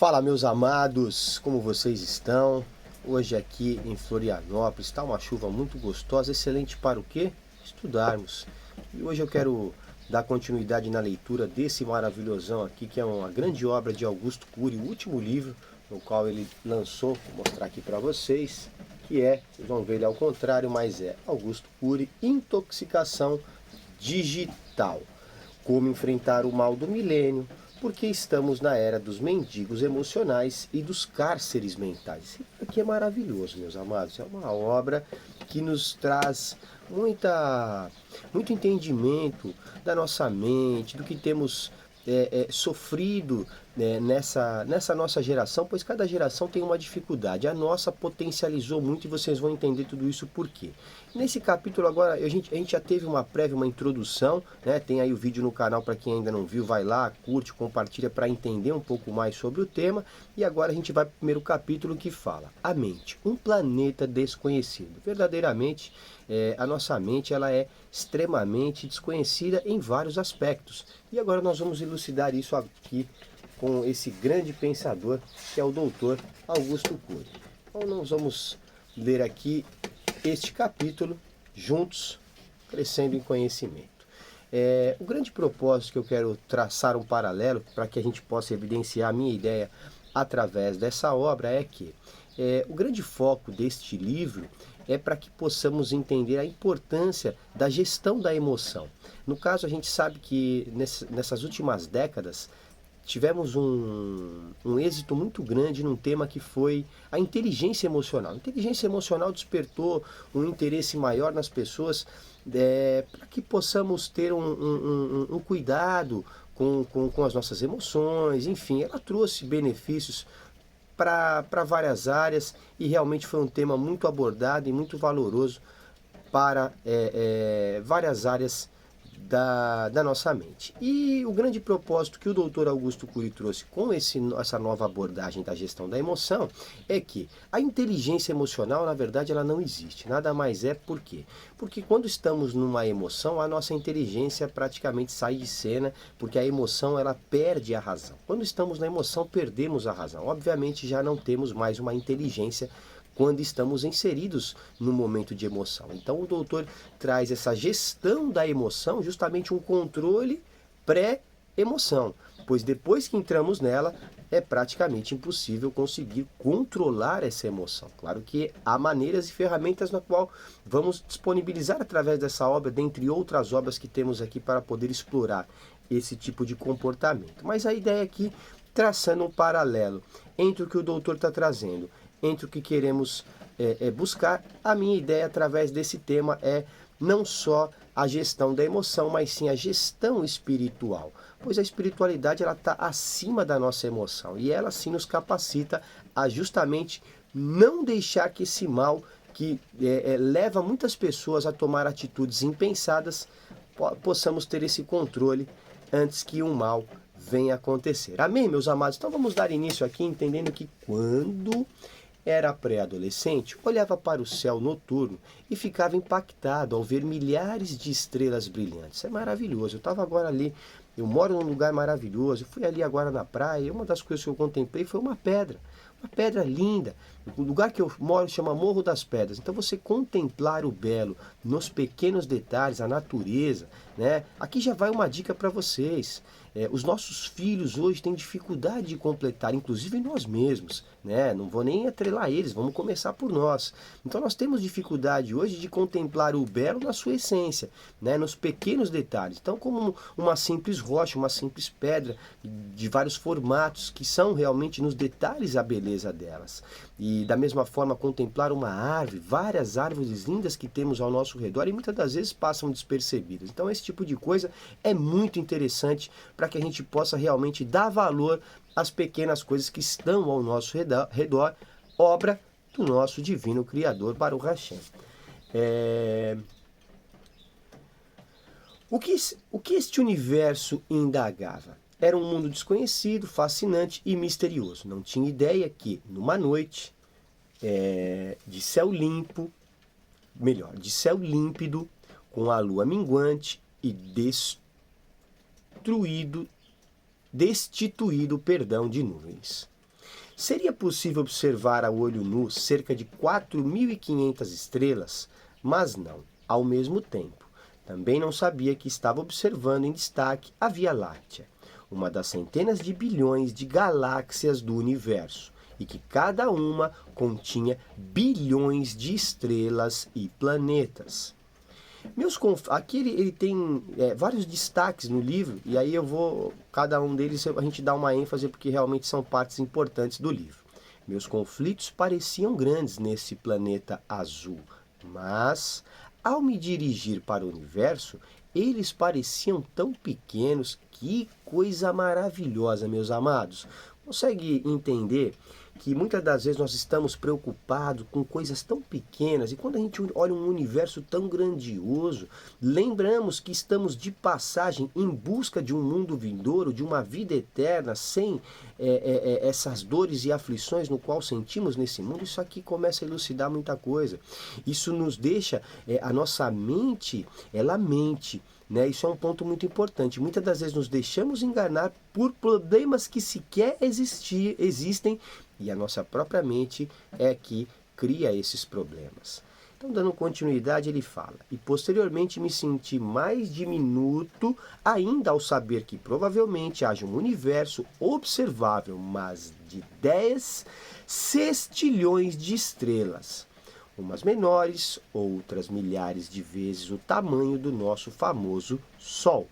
Fala, meus amados, como vocês estão? Hoje aqui em Florianópolis está uma chuva muito gostosa, excelente para o quê? Estudarmos. E hoje eu quero dar continuidade na leitura desse maravilhosão aqui, que é uma grande obra de Augusto Cury, o último livro no qual ele lançou, vou mostrar aqui para vocês, que é, vocês vão ver ele ao contrário, mas é Augusto Cury, Intoxicação Digital. Como enfrentar o mal do milênio, porque estamos na era dos mendigos emocionais e dos cárceres mentais. Isso aqui é maravilhoso, meus amados. É uma obra que nos traz muito entendimento da nossa mente, do que temos sofrido nessa nossa geração, pois cada geração tem uma dificuldade. A nossa potencializou muito e vocês vão entender tudo isso por quê. Nesse capítulo agora, a gente já teve uma prévia, uma introdução, né? Tem aí o vídeo no canal para quem ainda não viu, vai lá, curte, compartilha para entender um pouco mais sobre o tema. E agora a gente vai para o primeiro capítulo que fala: a mente, um planeta desconhecido. Verdadeiramente, a nossa mente ela é extremamente desconhecida em vários aspectos. E agora nós vamos elucidar isso aqui com esse grande pensador que é o doutor Augusto Cury. Então nós vamos ler aqui este capítulo juntos, crescendo em conhecimento. O grande propósito que eu quero traçar um paralelo para que a gente possa evidenciar a minha ideia através dessa obra é que o grande foco deste livro é para que possamos entender a importância da gestão da emoção. No caso, a gente sabe que nessas últimas décadas tivemos um êxito muito grande num tema que foi a inteligência emocional. A inteligência emocional despertou um interesse maior nas pessoas para que possamos ter um cuidado com as nossas emoções. Enfim, ela trouxe benefícios para várias áreas e realmente foi um tema muito abordado e muito valoroso para várias áreas da nossa mente. E o grande propósito que o Dr. Augusto Cury trouxe com essa nova abordagem da gestão da emoção é que a inteligência emocional, na verdade, ela não existe. Nada mais é por quê? Porque quando estamos numa emoção, a nossa inteligência praticamente sai de cena, porque a emoção ela perde a razão. Quando estamos na emoção, perdemos a razão. Obviamente, já não temos mais uma inteligência quando estamos inseridos no momento de emoção. Então o doutor traz essa gestão da emoção, justamente um controle pré-emoção, pois depois que entramos nela, é praticamente impossível conseguir controlar essa emoção. Claro que há maneiras e ferramentas na qual vamos disponibilizar através dessa obra, dentre outras obras que temos aqui para poder explorar esse tipo de comportamento. Mas a ideia aqui, traçando um paralelo entre o que o doutor está trazendo, entre o que queremos buscar, a minha ideia através desse tema é não só a gestão da emoção, mas sim a gestão espiritual. Pois a espiritualidade ela está acima da nossa emoção e ela sim nos capacita a justamente não deixar que esse mal que leva muitas pessoas a tomar atitudes impensadas, possamos ter esse controle antes que um mal venha acontecer. Amém, meus amados? Então vamos dar início aqui entendendo que quando era pré-adolescente, olhava para o céu noturno e ficava impactado ao ver milhares de estrelas brilhantes. É maravilhoso. Eu estava agora ali, eu moro num lugar maravilhoso, eu fui ali agora na praia e uma das coisas que eu contemplei foi uma pedra linda. O lugar que eu moro chama Morro das Pedras. Então você contemplar o belo nos pequenos detalhes, a natureza, né? Aqui já vai uma dica para vocês. Os nossos filhos hoje têm dificuldade de completar, inclusive nós mesmos, né? Não vou nem atrelar eles, vamos começar por nós. Então nós temos dificuldade hoje de contemplar o belo na sua essência, né? Nos pequenos detalhes. Então como uma simples rocha, uma simples pedra de vários formatos que são realmente nos detalhes a beleza delas. E da mesma forma contemplar uma árvore, várias árvores lindas que temos ao nosso redor e muitas das vezes passam despercebidas. Então esse tipo de coisa é muito interessante para que a gente possa realmente dar valor às pequenas coisas que estão ao nosso redor, obra do nosso divino Criador, Baruch Hashem. O que este universo indagava? Era um mundo desconhecido, fascinante e misterioso. Não tinha ideia que, numa noite de céu limpo, de céu límpido, com a lua minguante e destituído, de nuvens, Seria possível observar a olho nu cerca de 4.500 estrelas? Mas não, ao mesmo tempo. Também não sabia que estava observando em destaque a Via Láctea, uma das centenas de bilhões de galáxias do universo, e que cada uma continha bilhões de estrelas e planetas. Aqui ele tem vários destaques no livro, e aí cada um deles a gente dá uma ênfase porque realmente são partes importantes do livro. Meus conflitos pareciam grandes nesse planeta azul, mas ao me dirigir para o universo, eles pareciam tão pequenos. Que coisa maravilhosa, meus amados! Consegue entender que muitas das vezes nós estamos preocupados com coisas tão pequenas, e quando a gente olha um universo tão grandioso, lembramos que estamos de passagem em busca de um mundo vindouro, de uma vida eterna, sem essas dores e aflições no qual sentimos nesse mundo. Isso aqui começa a elucidar muita coisa. Isso nos deixa, a nossa mente, ela mente. Isso é um ponto muito importante. Muitas das vezes nos deixamos enganar por problemas que sequer existem, e a nossa própria mente é que cria esses problemas. Então, dando continuidade, ele fala: e posteriormente me senti mais diminuto ainda ao saber que provavelmente haja um universo observável, mas de 10 sextilhões de estrelas. Umas menores, outras milhares de vezes o tamanho do nosso famoso Sol.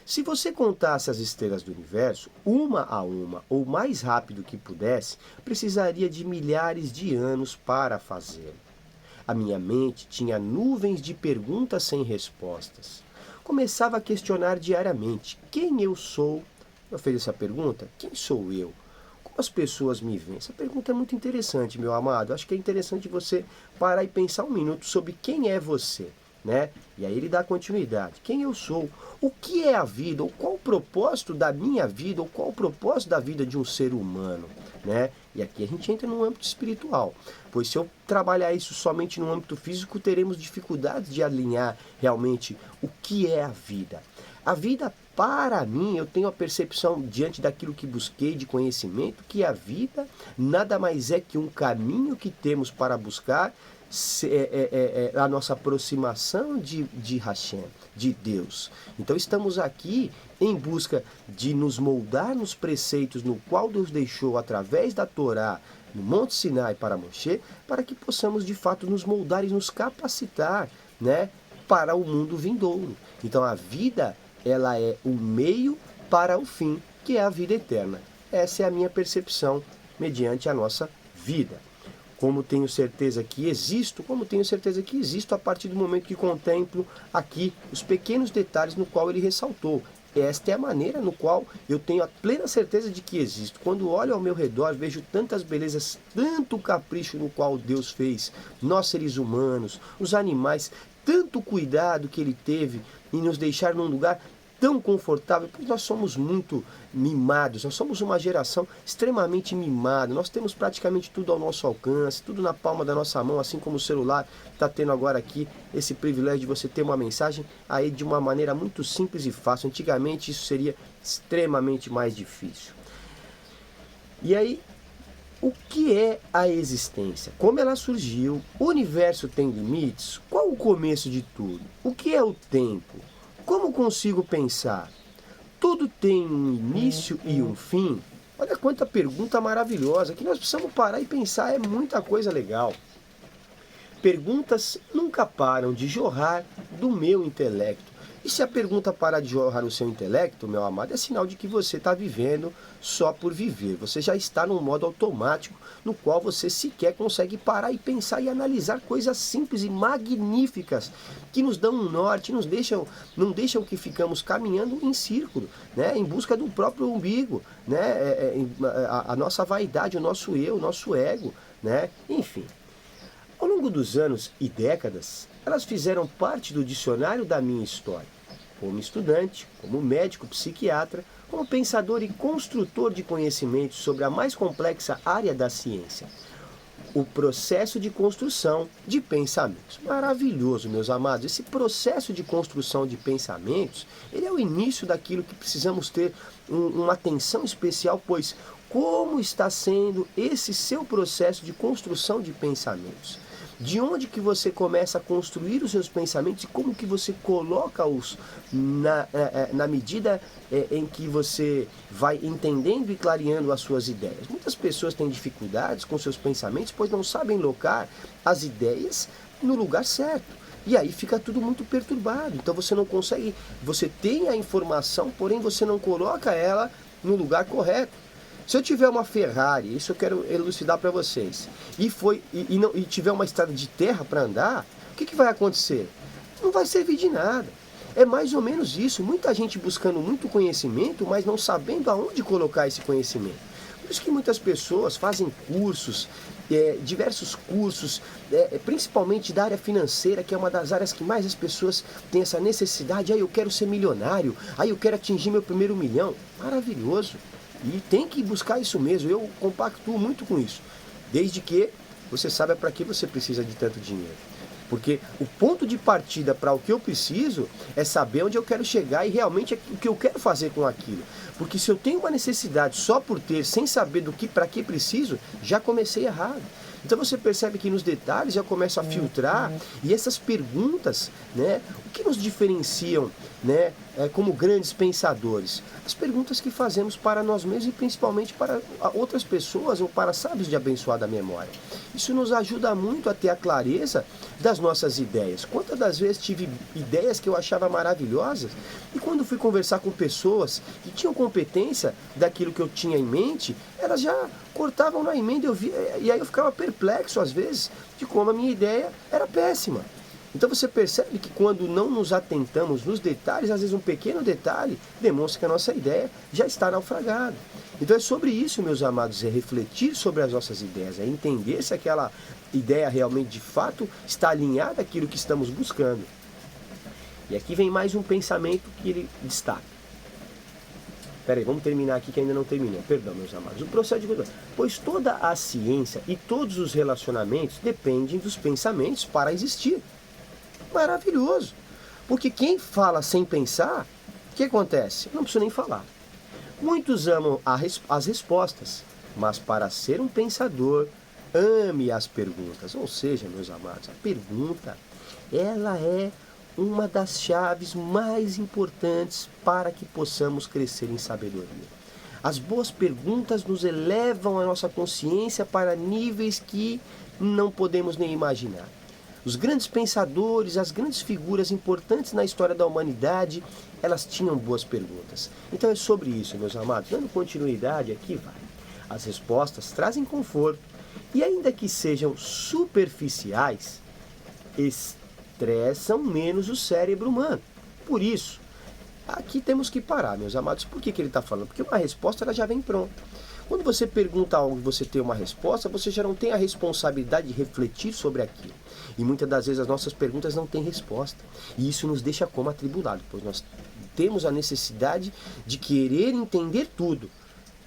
Se você contasse as estrelas do universo, uma a uma, ou mais rápido que pudesse, precisaria de milhares de anos para fazê-lo. A minha mente tinha nuvens de perguntas sem respostas. Começava a questionar diariamente: quem eu sou? Eu fiz essa pergunta: quem sou eu? As pessoas me veem? Essa pergunta é muito interessante, meu amado. Acho que é interessante você parar e pensar um minuto sobre quem é você, né? E aí ele dá continuidade. Quem eu sou? O que é a vida? Ou qual o propósito da minha vida? Ou qual o propósito da vida de um ser humano, né? E aqui a gente entra no âmbito espiritual. Pois se eu trabalhar isso somente no âmbito físico, teremos dificuldades de alinhar realmente o que é a vida. A vida, para mim, eu tenho a percepção, diante daquilo que busquei de conhecimento, que a vida nada mais é que um caminho que temos para buscar a nossa aproximação de Hashem, de Deus. Então estamos aqui em busca de nos moldar nos preceitos no qual Deus deixou através da Torá, no Monte Sinai para Moshe, para que possamos de fato nos moldar e nos capacitar, né, para o mundo vindouro. Então a vida, ela é o meio para o fim, que é a vida eterna. Essa é a minha percepção mediante a nossa vida. Como tenho certeza que existo a partir do momento que contemplo aqui os pequenos detalhes no qual ele ressaltou. Esta é a maneira no qual eu tenho a plena certeza de que existo. Quando olho ao meu redor, vejo tantas belezas, tanto capricho no qual Deus fez, nós seres humanos, os animais, tanto cuidado que Ele teve em nos deixar num lugar tão confortável, porque nós somos muito mimados, nós somos uma geração extremamente mimada, nós temos praticamente tudo ao nosso alcance, tudo na palma da nossa mão, assim como o celular está tendo agora aqui esse privilégio de você ter uma mensagem aí de uma maneira muito simples e fácil. Antigamente isso seria extremamente mais difícil. E aí, o que é a existência? Como ela surgiu? O universo tem limites? Qual o começo de tudo? O que é o tempo? Como consigo pensar? Tudo tem um início e um fim? Olha quanta pergunta maravilhosa, que nós precisamos parar e pensar, é muita coisa legal. Perguntas nunca param de jorrar do meu intelecto. E se a pergunta parar de jorrar no seu intelecto, meu amado, é sinal de que você está vivendo só por viver. Você já está num modo automático, no qual você sequer consegue parar e pensar e analisar coisas simples e magníficas, que nos dão um norte, não deixam que ficamos caminhando em círculo, né, em busca do próprio umbigo, né, a nossa vaidade, o nosso eu, o nosso ego, né, enfim. Ao longo dos anos e décadas, elas fizeram parte do dicionário da minha história. Como estudante, como médico, psiquiatra, como pensador e construtor de conhecimentos sobre a mais complexa área da ciência. o processo de construção de pensamentos. Maravilhoso, meus amados. Esse processo de construção de pensamentos, ele é o início daquilo que precisamos ter uma atenção especial, pois como está sendo esse seu processo de construção de pensamentos? De onde que você começa a construir os seus pensamentos e como que você coloca-os na medida em que você vai entendendo e clareando as suas ideias. Muitas pessoas têm dificuldades com seus pensamentos, pois não sabem locar as ideias no lugar certo. E aí fica tudo muito perturbado. Então você não consegue, você tem a informação, porém você não coloca ela no lugar correto. Se eu tiver uma Ferrari, isso eu quero elucidar para vocês, e tiver uma estrada de terra para andar, o que vai acontecer? Não vai servir de nada. É mais ou menos isso. Muita gente buscando muito conhecimento, mas não sabendo aonde colocar esse conhecimento. Por isso que muitas pessoas fazem cursos, diversos cursos, principalmente da área financeira, que é uma das áreas que mais as pessoas têm essa necessidade. Eu quero ser milionário, eu quero atingir meu primeiro milhão. Maravilhoso. E tem que buscar isso mesmo, eu compactuo muito com isso. Desde que você saiba para que você precisa de tanto dinheiro. Porque o ponto de partida para o que eu preciso é saber onde eu quero chegar e realmente o que eu quero fazer com aquilo. Porque se eu tenho uma necessidade só por ter, sem saber para que preciso, já comecei errado. Então você percebe que nos detalhes eu começo a filtrar e essas perguntas, né, o que nos diferenciam, né, como grandes pensadores? As perguntas que fazemos para nós mesmos e principalmente para outras pessoas ou para sábios de abençoada memória. Isso nos ajuda muito a ter a clareza das nossas ideias. Quantas das vezes tive ideias que eu achava maravilhosas e quando fui conversar com pessoas que tinham competência daquilo que eu tinha em mente, elas já cortavam na emenda e aí eu ficava perplexo às vezes de como a minha ideia era péssima. Então você percebe que quando não nos atentamos nos detalhes, às vezes um pequeno detalhe demonstra que a nossa ideia já está naufragada. Então é sobre isso, meus amados, é refletir sobre as nossas ideias, é entender se aquela ideia realmente de fato está alinhada àquilo que estamos buscando. E aqui vem mais um pensamento que ele destaca. Peraí, vamos terminar aqui que ainda não terminei. Perdão, meus amados. O processo de... Pois toda a ciência e todos os relacionamentos dependem dos pensamentos para existir. Maravilhoso. Porque quem fala sem pensar, o que acontece? Não preciso nem falar. Muitos amam as respostas, mas para ser um pensador, ame as perguntas. Ou seja, meus amados, a pergunta, ela é uma das chaves mais importantes para que possamos crescer em sabedoria. As boas perguntas nos elevam a nossa consciência para níveis que não podemos nem imaginar. Os grandes pensadores, as grandes figuras importantes na história da humanidade, elas tinham boas perguntas. Então é sobre isso, meus amados. Dando continuidade, aqui vai. As respostas trazem conforto e ainda que sejam superficiais, estressam menos o cérebro humano. Por isso, aqui temos que parar, meus amados. Por que ele está falando? Porque uma resposta ela já vem pronta. Quando você pergunta algo e você tem uma resposta, você já não tem a responsabilidade de refletir sobre aquilo. E muitas das vezes as nossas perguntas não têm resposta. E isso nos deixa como atribulado, pois nós temos a necessidade de querer entender tudo.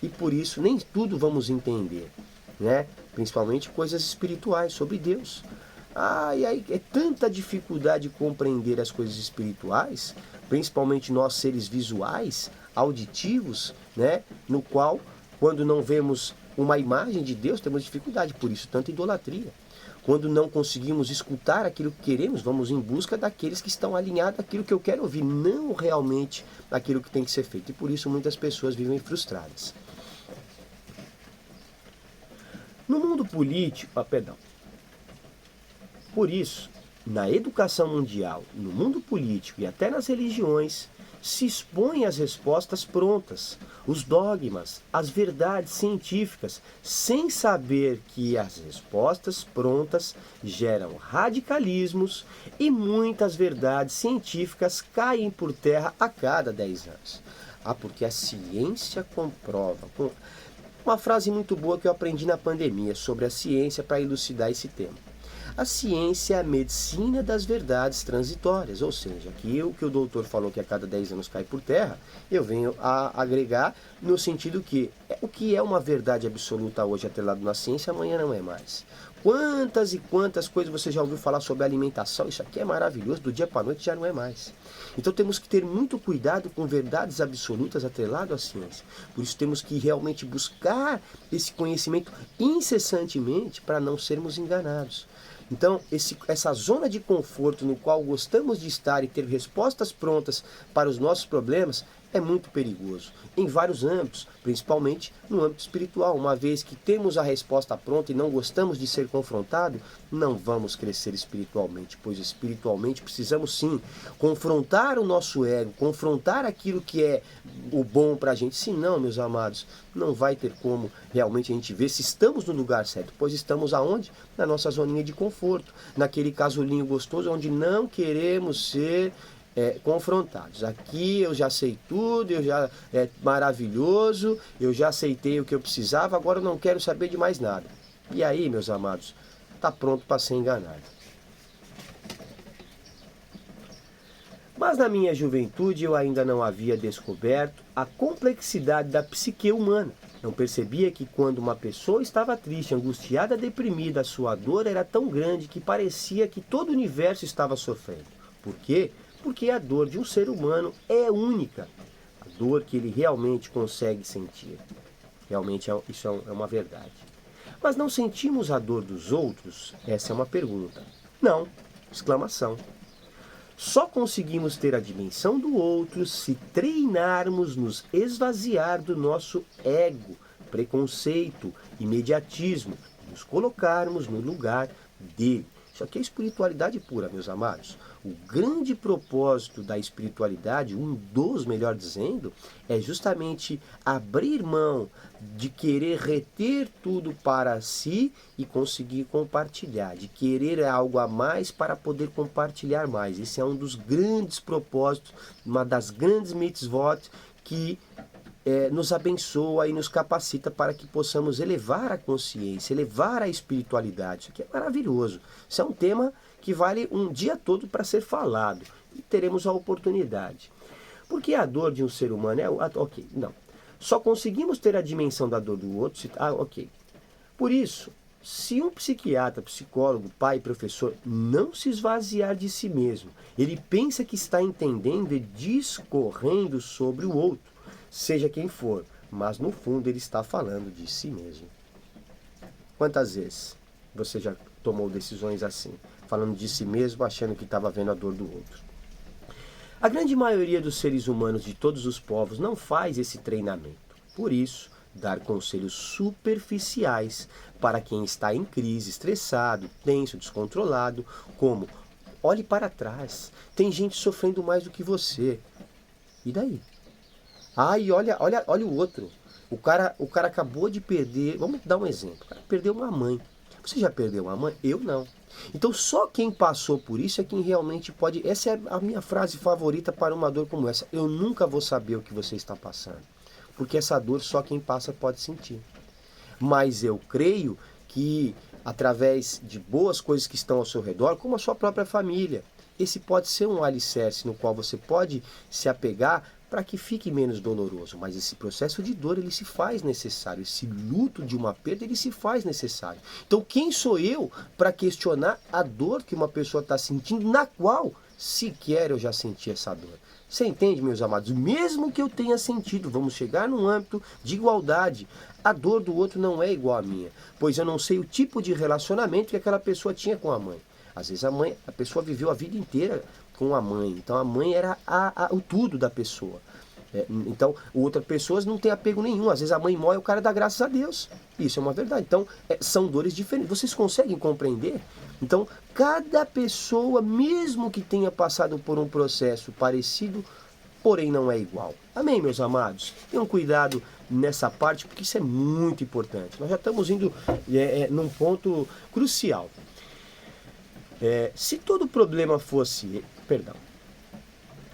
E por isso nem tudo vamos entender, né? Principalmente coisas espirituais, sobre Deus. E aí é tanta dificuldade de compreender as coisas espirituais, principalmente nós seres visuais, auditivos, né? No qual, quando não vemos uma imagem de Deus, temos dificuldade, por isso tanta idolatria. Quando não conseguimos escutar aquilo que queremos, vamos em busca daqueles que estão alinhados àquilo que eu quero ouvir, não realmente aquilo que tem que ser feito. E por isso muitas pessoas vivem frustradas. No mundo político, Por isso, na educação mundial, no mundo político e até nas religiões, se expõem as respostas prontas, os dogmas, as verdades científicas, sem saber que as respostas prontas geram radicalismos e muitas verdades científicas caem por terra a cada 10 anos. Porque a ciência comprova. Uma frase muito boa que eu aprendi na pandemia sobre a ciência para elucidar esse tema. A ciência é a medicina das verdades transitórias, ou seja, que o que o doutor falou que a cada 10 anos cai por terra, eu venho a agregar no sentido que o que é uma verdade absoluta hoje atrelado na ciência, amanhã não é mais. Quantas e quantas coisas você já ouviu falar sobre alimentação, isso aqui é maravilhoso, do dia para a noite já não é mais. Então temos que ter muito cuidado com verdades absolutas atrelado à ciência. Por isso temos que realmente buscar esse conhecimento incessantemente para não sermos enganados. Então, essa zona de conforto no qual gostamos de estar e ter respostas prontas para os nossos problemas é muito perigoso, em vários âmbitos, principalmente no âmbito espiritual. Uma vez que temos a resposta pronta e não gostamos de ser confrontado, não vamos crescer espiritualmente, pois espiritualmente precisamos sim confrontar o nosso ego, confrontar aquilo que é o bom para a gente. Senão, meus amados, não vai ter como realmente a gente ver se estamos no lugar certo, pois estamos aonde? Na nossa zoninha de conforto, naquele casulinho gostoso onde não queremos ser confrontados. Aqui eu já sei tudo, eu já é maravilhoso, eu já aceitei o que eu precisava, agora eu não quero saber de mais nada. E aí, meus amados, está pronto para ser enganado. Mas na minha juventude eu ainda não havia descoberto a complexidade da psique humana. Não percebia que quando uma pessoa estava triste, angustiada, deprimida, a sua dor era tão grande que parecia que todo o universo estava sofrendo. Por quê? Porque a dor de um ser humano é única. A dor que ele realmente consegue sentir. Realmente isso é uma verdade. Mas não sentimos a dor dos outros? Essa é uma pergunta. Não! Exclamação. Só conseguimos ter a dimensão do outro se treinarmos nos esvaziar do nosso ego, preconceito, imediatismo, nos colocarmos no lugar dele. Isso aqui é espiritualidade pura, meus amados. O grande propósito da espiritualidade, um dos, melhor dizendo, é justamente abrir mão de querer reter tudo para si e conseguir compartilhar, de querer algo a mais para poder compartilhar mais. Esse é um dos grandes propósitos, uma das grandes mitzvot que nos abençoa e nos capacita para que possamos elevar a consciência, elevar a espiritualidade. Isso aqui é maravilhoso. Isso é um tema que vale um dia todo para ser falado. E teremos a oportunidade. Porque a dor de um ser humano é... Ok, não. Só conseguimos ter a dimensão da dor do outro... Ok. Por isso, se um psiquiatra, psicólogo, pai, professor, não se esvaziar de si mesmo, ele pensa que está entendendo e discorrendo sobre o outro, seja quem for, mas no fundo ele está falando de si mesmo. Quantas vezes você já tomou decisões assim, falando de si mesmo, achando que estava vendo a dor do outro? A grande maioria dos seres humanos de todos os povos não faz esse treinamento. Por isso, dar conselhos superficiais para quem está em crise, estressado, tenso, descontrolado, como: olhe para trás, tem gente sofrendo mais do que você. E daí? E olha o outro. O cara acabou de perder, vamos dar um exemplo, o cara perdeu uma mãe. Você já perdeu uma mãe? Eu não. Então só quem passou por isso é quem realmente pode... Essa é a minha frase favorita para uma dor como essa. Eu nunca vou saber o que você está passando. Porque essa dor só quem passa pode sentir. Mas eu creio que através de boas coisas que estão ao seu redor, como a sua própria família, esse pode ser um alicerce no qual você pode se apegar para que fique menos doloroso. Mas esse processo de dor, ele se faz necessário. Esse luto de uma perda, ele se faz necessário. Então quem sou eu para questionar a dor que uma pessoa está sentindo, na qual sequer eu já senti essa dor? Você entende, meus amados? Mesmo que eu tenha sentido, vamos chegar num âmbito de igualdade. A dor do outro não é igual à minha, pois eu não sei o tipo de relacionamento que aquela pessoa tinha com a mãe. Às vezes a pessoa viveu a vida inteira com a mãe, então a mãe era o tudo da pessoa. Então, outras pessoas não têm apego nenhum. Às vezes a mãe morre e o cara dá graças a Deus. Isso é uma verdade. Então, são dores diferentes. Vocês conseguem compreender? Então, cada pessoa, mesmo que tenha passado por um processo parecido, porém não é igual. Amém, meus amados? Tenham cuidado nessa parte, porque isso é muito importante. Nós já estamos indo num ponto crucial. Se todo problema fosse... Perdão.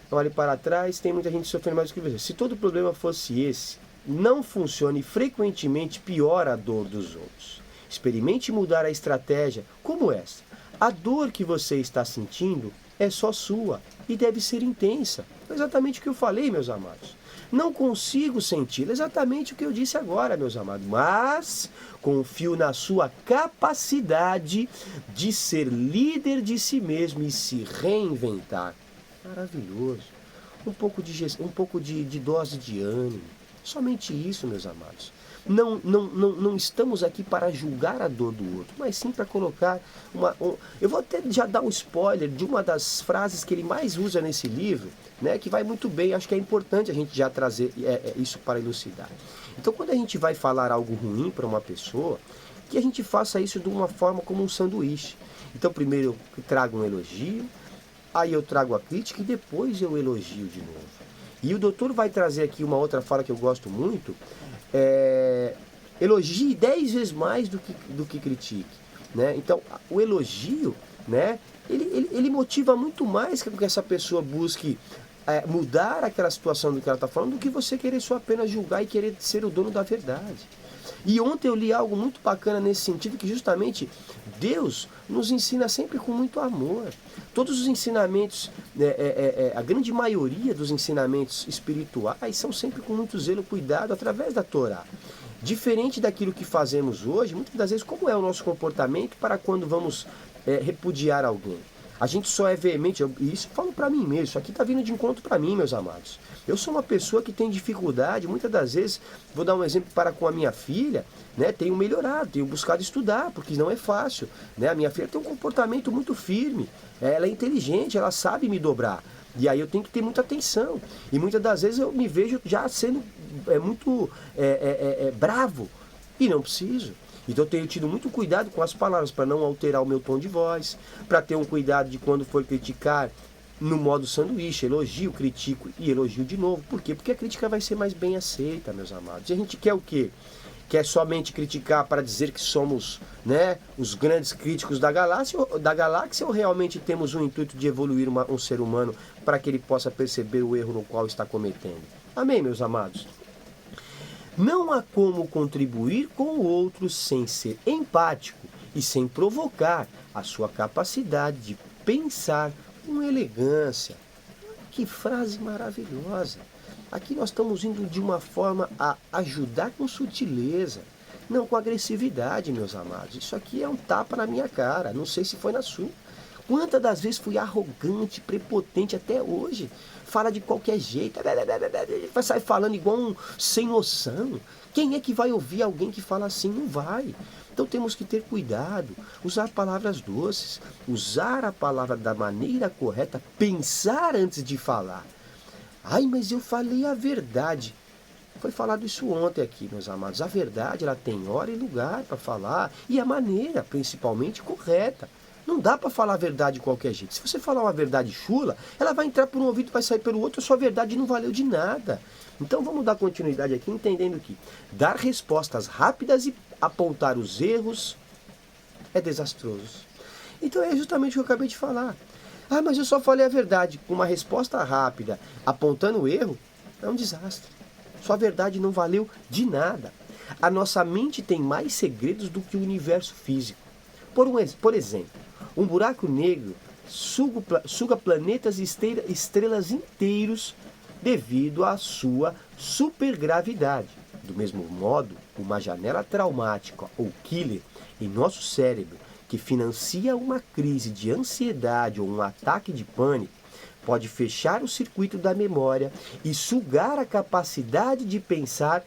Olhe para trás, tem muita gente sofrendo mais do que você. Se todo problema fosse esse, não funcione, frequentemente piora a dor dos outros. Experimente mudar a estratégia como essa. A dor que você está sentindo é só sua e deve ser intensa. Exatamente o que eu falei, meus amados. Não consigo sentir exatamente o que eu disse agora, meus amados, mas confio na sua capacidade de ser líder de si mesmo e se reinventar. Maravilhoso. Um pouco de dose de ânimo. Somente isso, meus amados. Não estamos aqui para julgar a dor do outro, mas sim para colocar eu vou até já dar um spoiler de uma das frases que ele mais usa nesse livro, né, que vai muito bem. Acho que é importante a gente já trazer isso para elucidar. Então, quando a gente vai falar algo ruim para uma pessoa, que a gente faça isso de uma forma como um sanduíche. Então, primeiro eu trago um elogio, aí eu trago a crítica e depois eu elogio de novo. E o doutor vai trazer aqui uma outra fala que eu gosto muito, elogie 10 vezes mais do que critique. Né? Então, o elogio, né, ele motiva muito mais que essa pessoa busque mudar aquela situação do que ela está falando, do que você querer só apenas julgar e querer ser o dono da verdade. E ontem eu li algo muito bacana nesse sentido, que justamente Deus nos ensina sempre com muito amor. Todos os ensinamentos, a grande maioria dos ensinamentos espirituais são sempre com muito zelo, cuidado, através da Torá. Diferente daquilo que fazemos hoje, muitas das vezes, como é o nosso comportamento para quando vamos repudiar alguém? A gente só é veemente, e isso eu falo para mim mesmo, isso aqui está vindo de encontro para mim, meus amados. Eu sou uma pessoa que tem dificuldade, muitas das vezes, vou dar um exemplo para com a minha filha, né, tenho melhorado, tenho buscado estudar, porque não é fácil. Né? A minha filha tem um comportamento muito firme, ela é inteligente, ela sabe me dobrar. E aí eu tenho que ter muita atenção. E muitas das vezes eu me vejo já sendo muito bravo, e não preciso. Então eu tenho tido muito cuidado com as palavras para não alterar o meu tom de voz, para ter um cuidado de quando for criticar no modo sanduíche, elogio, critico e elogio de novo. Por quê? Porque a crítica vai ser mais bem aceita, meus amados. E a gente quer o quê? Quer somente criticar para dizer que somos, né, os grandes críticos da galáxia ou realmente temos o intuito de evoluir um ser humano para que ele possa perceber o erro no qual está cometendo? Amém, meus amados? Não há como contribuir com o outro sem ser empático e sem provocar a sua capacidade de pensar com elegância. Que frase maravilhosa! Aqui nós estamos indo de uma forma a ajudar com sutileza, não com agressividade, meus amados. Isso aqui é um tapa na minha cara, não sei se foi na sua. Quantas das vezes fui arrogante, prepotente até hoje? Fala de qualquer jeito, vai sair falando igual um sem noção. Quem é que vai ouvir alguém que fala assim? Não vai. Então temos que ter cuidado, usar palavras doces, usar a palavra da maneira correta, pensar antes de falar. Ai, mas eu falei a verdade. Foi falado isso ontem aqui, meus amados. A verdade, ela tem hora e lugar para falar, e a maneira, principalmente, correta. Não dá para falar a verdade de qualquer jeito. Se você falar uma verdade chula, ela vai entrar por um ouvido e vai sair pelo outro, a sua verdade não valeu de nada. Então vamos dar continuidade aqui, entendendo que dar respostas rápidas e apontar os erros é desastroso. Então é justamente o que eu acabei de falar. Ah, mas eu só falei a verdade. Com uma resposta rápida, apontando o erro, é um desastre. Sua verdade não valeu de nada. A nossa mente tem mais segredos do que o universo físico. Por exemplo, um buraco negro suga planetas e estrelas inteiros devido à sua supergravidade. Do mesmo modo, uma janela traumática ou killer em nosso cérebro que financia uma crise de ansiedade ou um ataque de pânico pode fechar o circuito da memória e sugar a capacidade de pensar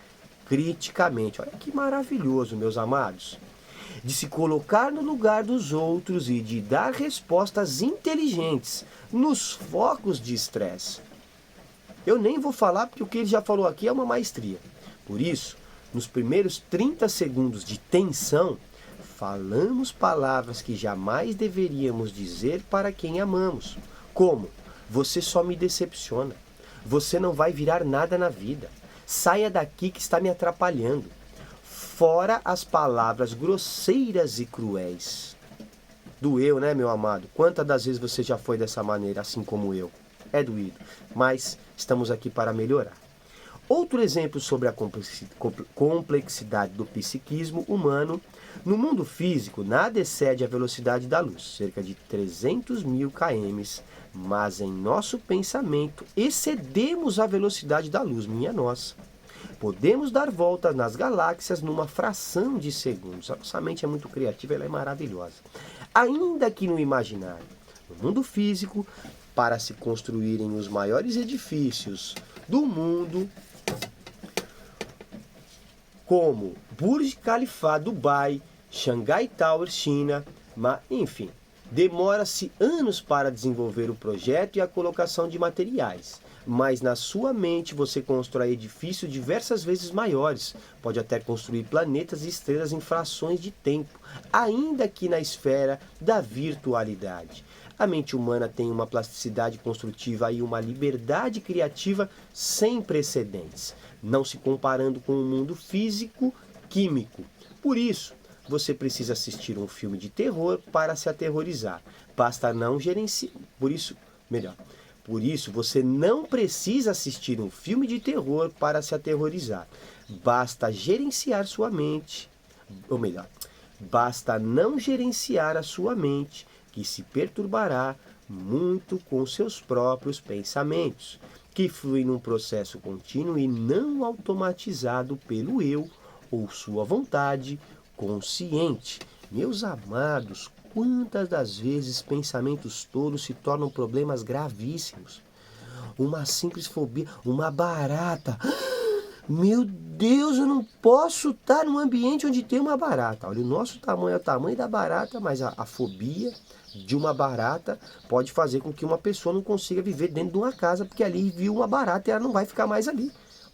criticamente. Olha que maravilhoso, meus amados. De se colocar no lugar dos outros e de dar respostas inteligentes nos focos de estresse. Eu nem vou falar porque o que ele já falou aqui é uma maestria. Por isso, nos primeiros 30 segundos de tensão, falamos palavras que jamais deveríamos dizer para quem amamos. Como? Você só me decepciona. Você não vai virar nada na vida. Saia daqui que está me atrapalhando. Fora as palavras grosseiras e cruéis. Doeu, né, meu amado? Quantas das vezes você já foi dessa maneira, assim como eu? É doído, mas estamos aqui para melhorar. Outro exemplo sobre a complexidade do psiquismo humano: no mundo físico, nada excede a velocidade da luz, cerca de 300.000 km, mas em nosso pensamento excedemos a velocidade da luz, minha nossa. Podemos dar volta nas galáxias numa fração de segundos. A nossa mente é muito criativa, ela é maravilhosa. Ainda que no imaginário, no mundo físico, para se construírem os maiores edifícios do mundo, como Burj Khalifa, Dubai, Shanghai Tower, China, enfim, demora-se anos para desenvolver o projeto e a colocação de materiais. Mas na sua mente você constrói edifícios diversas vezes maiores. Pode até construir planetas e estrelas em frações de tempo, ainda que na esfera da virtualidade. A mente humana tem uma plasticidade construtiva e uma liberdade criativa sem precedentes, não se comparando com o mundo físico-químico. Por isso, você precisa assistir um filme de terror para se aterrorizar. Basta não gerenciar. Por isso, você não precisa assistir um filme de terror para se aterrorizar. Basta gerenciar sua mente. Ou melhor, basta não gerenciar a sua mente, que se perturbará muito com seus próprios pensamentos, que fluem num processo contínuo e não automatizado pelo eu ou sua vontade consciente. Meus amados, quantas das vezes pensamentos tolos se tornam problemas gravíssimos? Uma simples fobia, uma barata. Meu Deus, eu não posso estar num ambiente onde tem uma barata. Olha, o nosso tamanho é o tamanho da barata, mas a fobia de uma barata pode fazer com que uma pessoa não consiga viver dentro de uma casa, porque ali viu uma barata e ela não vai ficar mais ali.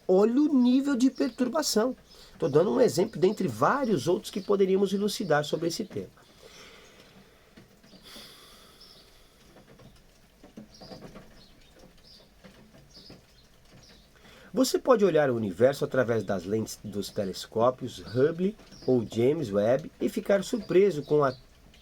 Olha o nível de perturbação. Estou dando um exemplo dentre vários outros que poderíamos elucidar sobre esse tema. Você pode olhar o universo através das lentes dos telescópios Hubble ou James Webb e ficar surpreso com a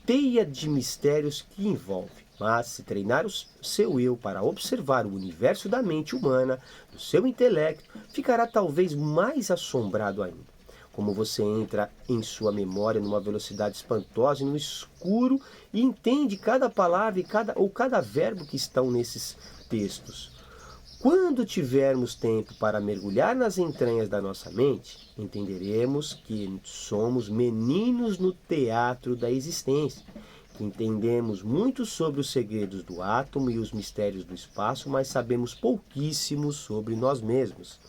teia de mistérios que envolve. Mas se treinar o seu eu para observar o universo da mente humana, do seu intelecto, ficará talvez mais assombrado ainda. Como você entra em sua memória numa velocidade espantosa e no escuro e entende cada palavra e cada verbo que estão nesses textos. Quando tivermos tempo para mergulhar nas entranhas da nossa mente, entenderemos que somos meninos no teatro da existência, que entendemos muito sobre os segredos do átomo e os mistérios do espaço, mas sabemos pouquíssimo sobre nós mesmos.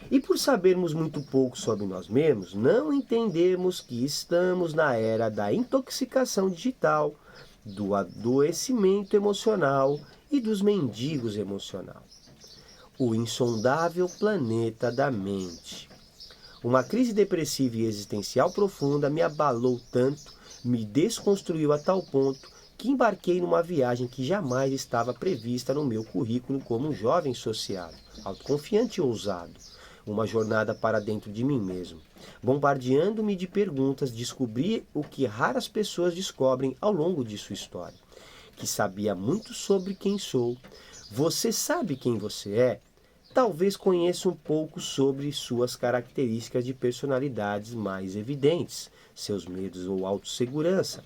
E por sabermos muito pouco sobre nós mesmos, não entendemos que estamos na era da intoxicação digital, do adoecimento emocional e dos mendigos emocionais. O insondável planeta da mente. Uma crise depressiva e existencial profunda me abalou tanto, me desconstruiu a tal ponto, que embarquei numa viagem que jamais estava prevista no meu currículo como um jovem sociável, autoconfiante e ousado. Uma jornada para dentro de mim mesmo. Bombardeando-me de perguntas, descobri o que raras pessoas descobrem ao longo de sua história. Que sabia muito sobre quem sou. Você sabe quem você é? Talvez conheça um pouco sobre suas características de personalidades mais evidentes, seus medos ou autossegurança,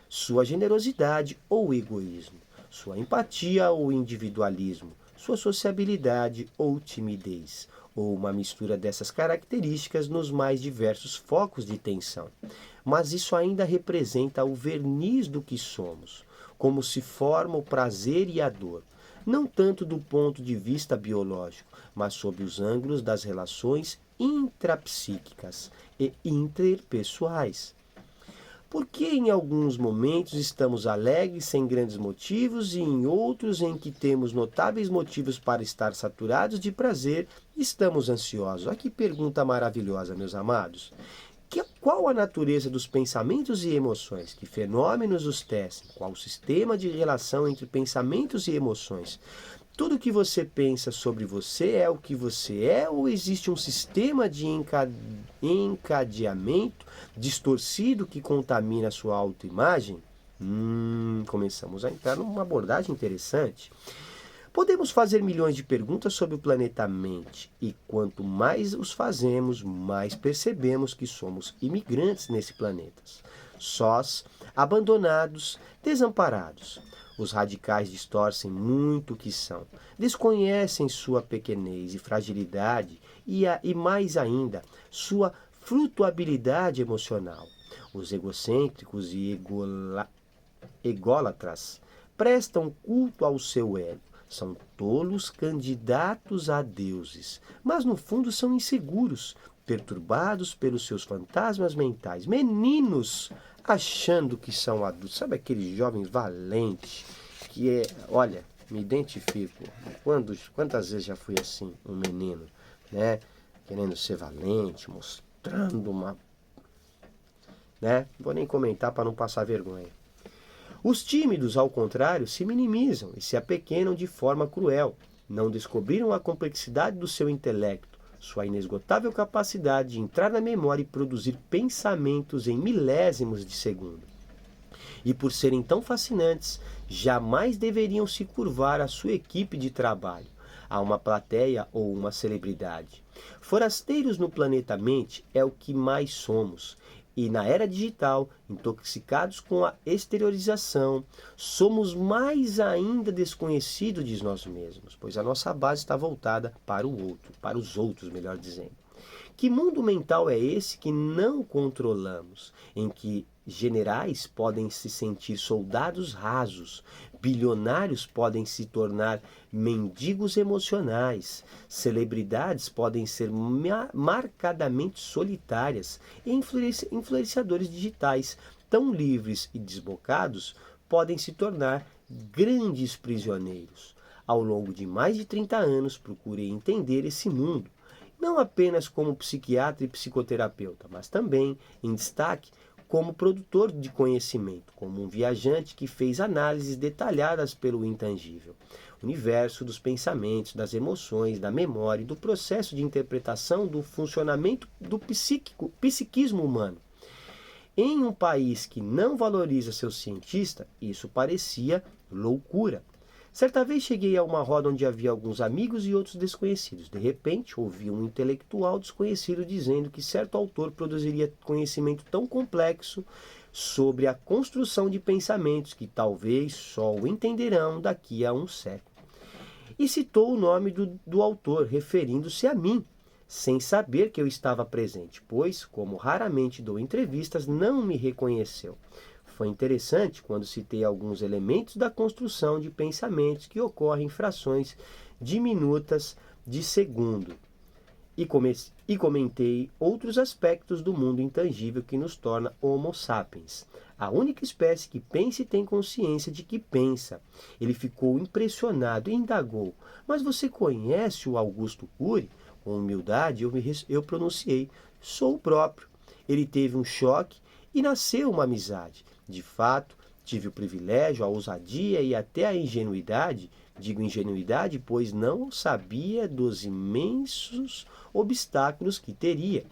sua generosidade ou egoísmo, sua empatia ou individualismo, sua sociabilidade ou timidez, ou uma mistura dessas características nos mais diversos focos de tensão. Mas isso ainda representa o verniz do que somos, como se forma o prazer e a dor. Não tanto do ponto de vista biológico, mas sob os ângulos das relações intrapsíquicas e interpessoais. Porque em alguns momentos estamos alegres sem grandes motivos e em outros em que temos notáveis motivos para estar saturados de prazer, estamos ansiosos? Olha que pergunta maravilhosa, meus amados. Qual a natureza dos pensamentos e emoções? Que fenômenos os tecem? Qual o sistema de relação entre pensamentos e emoções? Tudo o que você pensa sobre você é o que você é ou existe um sistema de encadeamento distorcido que contamina a sua autoimagem? Começamos a entrar numa abordagem interessante. Podemos fazer milhões de perguntas sobre o planeta Mente, e quanto mais os fazemos, mais percebemos que somos imigrantes nesse planeta. Sós, abandonados, desamparados. Os radicais distorcem muito o que são, desconhecem sua pequenez e fragilidade e mais ainda, sua flutuabilidade emocional. Os egocêntricos e ególatras prestam culto ao seu ego. São tolos candidatos a deuses, mas no fundo são inseguros, perturbados pelos seus fantasmas mentais. Meninos achando que são adultos. Sabe aqueles jovens valentes que olha, me identifico. Quantas vezes já fui assim, um menino, né? Querendo ser valente, mostrando uma... né? Não vou nem comentar para não passar vergonha. Os tímidos, ao contrário, se minimizam e se apequenam de forma cruel. Não descobriram a complexidade do seu intelecto, sua inesgotável capacidade de entrar na memória e produzir pensamentos em milésimos de segundo. E por serem tão fascinantes, jamais deveriam se curvar à sua equipe de trabalho, a uma plateia ou uma celebridade. Forasteiros no planeta Mente é o que mais somos. E na era digital, intoxicados com a exteriorização, somos mais ainda desconhecidos de nós mesmos, pois a nossa base está voltada para o outro, para os outros, melhor dizendo. Que mundo mental é esse que não controlamos, em que generais podem se sentir soldados rasos, bilionários podem se tornar mendigos emocionais, celebridades podem ser marcadamente solitárias e influenciadores digitais, tão livres e desbocados, podem se tornar grandes prisioneiros. Ao longo de mais de 30 anos, procurei entender esse mundo, não apenas como psiquiatra e psicoterapeuta, mas também, em destaque, como produtor de conhecimento, como um viajante que fez análises detalhadas pelo intangível, universo dos pensamentos, das emoções, da memória e do processo de interpretação do funcionamento do psiquismo humano. Em um país que não valoriza seu cientista, isso parecia loucura. Certa vez cheguei a uma roda onde havia alguns amigos e outros desconhecidos. De repente, ouvi um intelectual desconhecido dizendo que certo autor produziria conhecimento tão complexo sobre a construção de pensamentos que talvez só o entenderão daqui a um século. E citou o nome do autor, referindo-se a mim, sem saber que eu estava presente, pois, como raramente dou entrevistas, não me reconheceu. Foi interessante quando citei alguns elementos da construção de pensamentos que ocorrem em frações diminutas de segundo. E comentei outros aspectos do mundo intangível que nos torna Homo sapiens, a única espécie que pensa e tem consciência de que pensa. Ele ficou impressionado e indagou: mas você conhece o Augusto Cury? Com humildade eu pronunciei: sou o próprio. Ele teve um choque e nasceu uma amizade. De fato, tive o privilégio, a ousadia e até a ingenuidade, digo ingenuidade, pois não sabia dos imensos obstáculos que teria,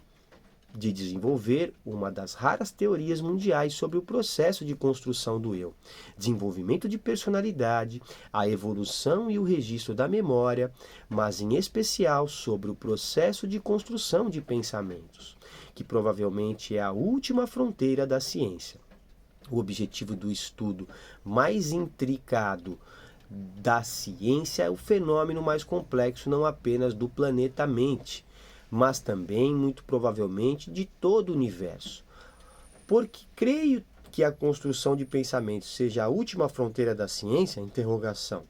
de desenvolver uma das raras teorias mundiais sobre o processo de construção do eu, desenvolvimento de personalidade, a evolução e o registro da memória, mas em especial sobre o processo de construção de pensamentos, que provavelmente é a última fronteira da ciência. O objetivo do estudo mais intricado da ciência é o fenômeno mais complexo não apenas do planeta Mente, mas também, muito provavelmente, de todo o universo. Porque creio que a construção de pensamentos seja a última fronteira da ciência? Interrogação.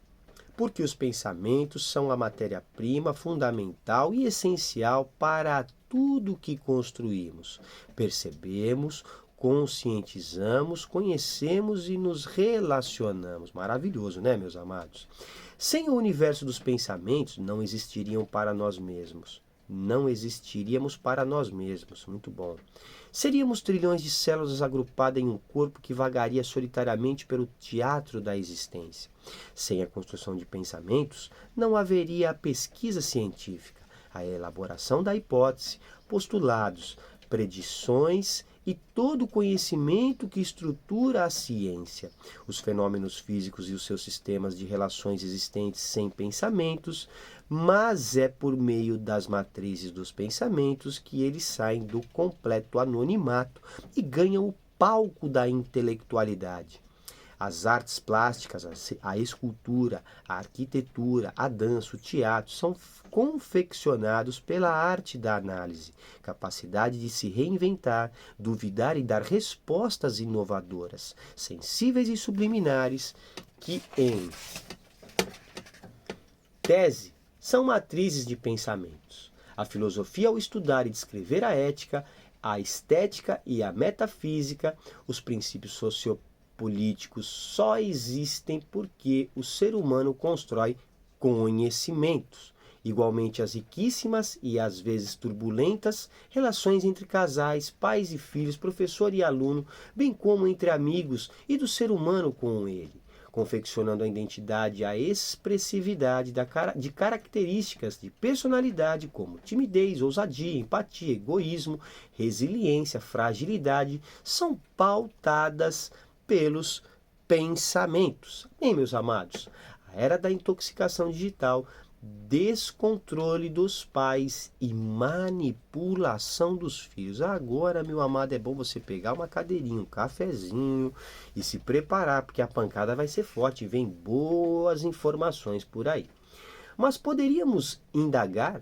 Porque os pensamentos são a matéria-prima fundamental e essencial para tudo o que construímos. Percebemos, conscientizamos, conhecemos e nos relacionamos. Maravilhoso, né, meus amados? Sem o universo dos pensamentos, não existiriam para nós mesmos. Não existiríamos para nós mesmos. Muito bom. Seríamos trilhões de células agrupadas em um corpo que vagaria solitariamente pelo teatro da existência. Sem a construção de pensamentos, não haveria a pesquisa científica, a elaboração da hipótese, postulados, predições e todo o conhecimento que estrutura a ciência, os fenômenos físicos e os seus sistemas de relações existentes sem pensamentos, mas é por meio das matrizes dos pensamentos que eles saem do completo anonimato e ganham o palco da intelectualidade. As artes plásticas, a escultura, a arquitetura, a dança, o teatro são confeccionados pela arte da análise, capacidade de se reinventar, duvidar e dar respostas inovadoras, sensíveis e subliminares, que em tese são matrizes de pensamentos. A filosofia, ao estudar e descrever a ética, a estética e a metafísica, os princípios sociopolíticos só existem porque o ser humano constrói conhecimentos. Igualmente as riquíssimas e às vezes turbulentas relações entre casais, pais e filhos, professor e aluno, bem como entre amigos e do ser humano com ele, confeccionando a identidade e a expressividade de características de personalidade como timidez, ousadia, empatia, egoísmo, resiliência, fragilidade, são pautadas pelos pensamentos. Bem, meus amados, a era da intoxicação digital, descontrole dos pais e manipulação dos filhos. Agora, meu amado, é bom você pegar uma cadeirinha, um cafezinho e se preparar, porque a pancada vai ser forte, vem boas informações por aí. Mas poderíamos indagar,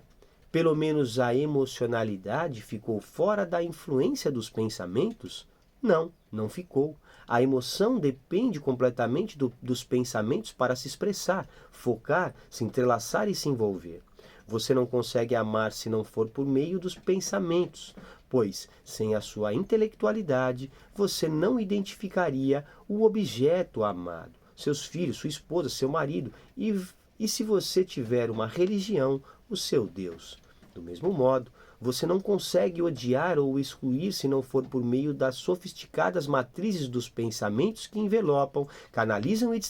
pelo menos a emocionalidade ficou fora da influência dos pensamentos? Não, não ficou. A emoção depende completamente dos pensamentos para se expressar, focar, se entrelaçar e se envolver. Você não consegue amar se não for por meio dos pensamentos, pois, sem a sua intelectualidade, você não identificaria o objeto amado, seus filhos, sua esposa, seu marido, e se você tiver uma religião, o seu Deus. Do mesmo modo, você não consegue odiar ou excluir se não for por meio das sofisticadas matrizes dos pensamentos que envelopam, canalizam e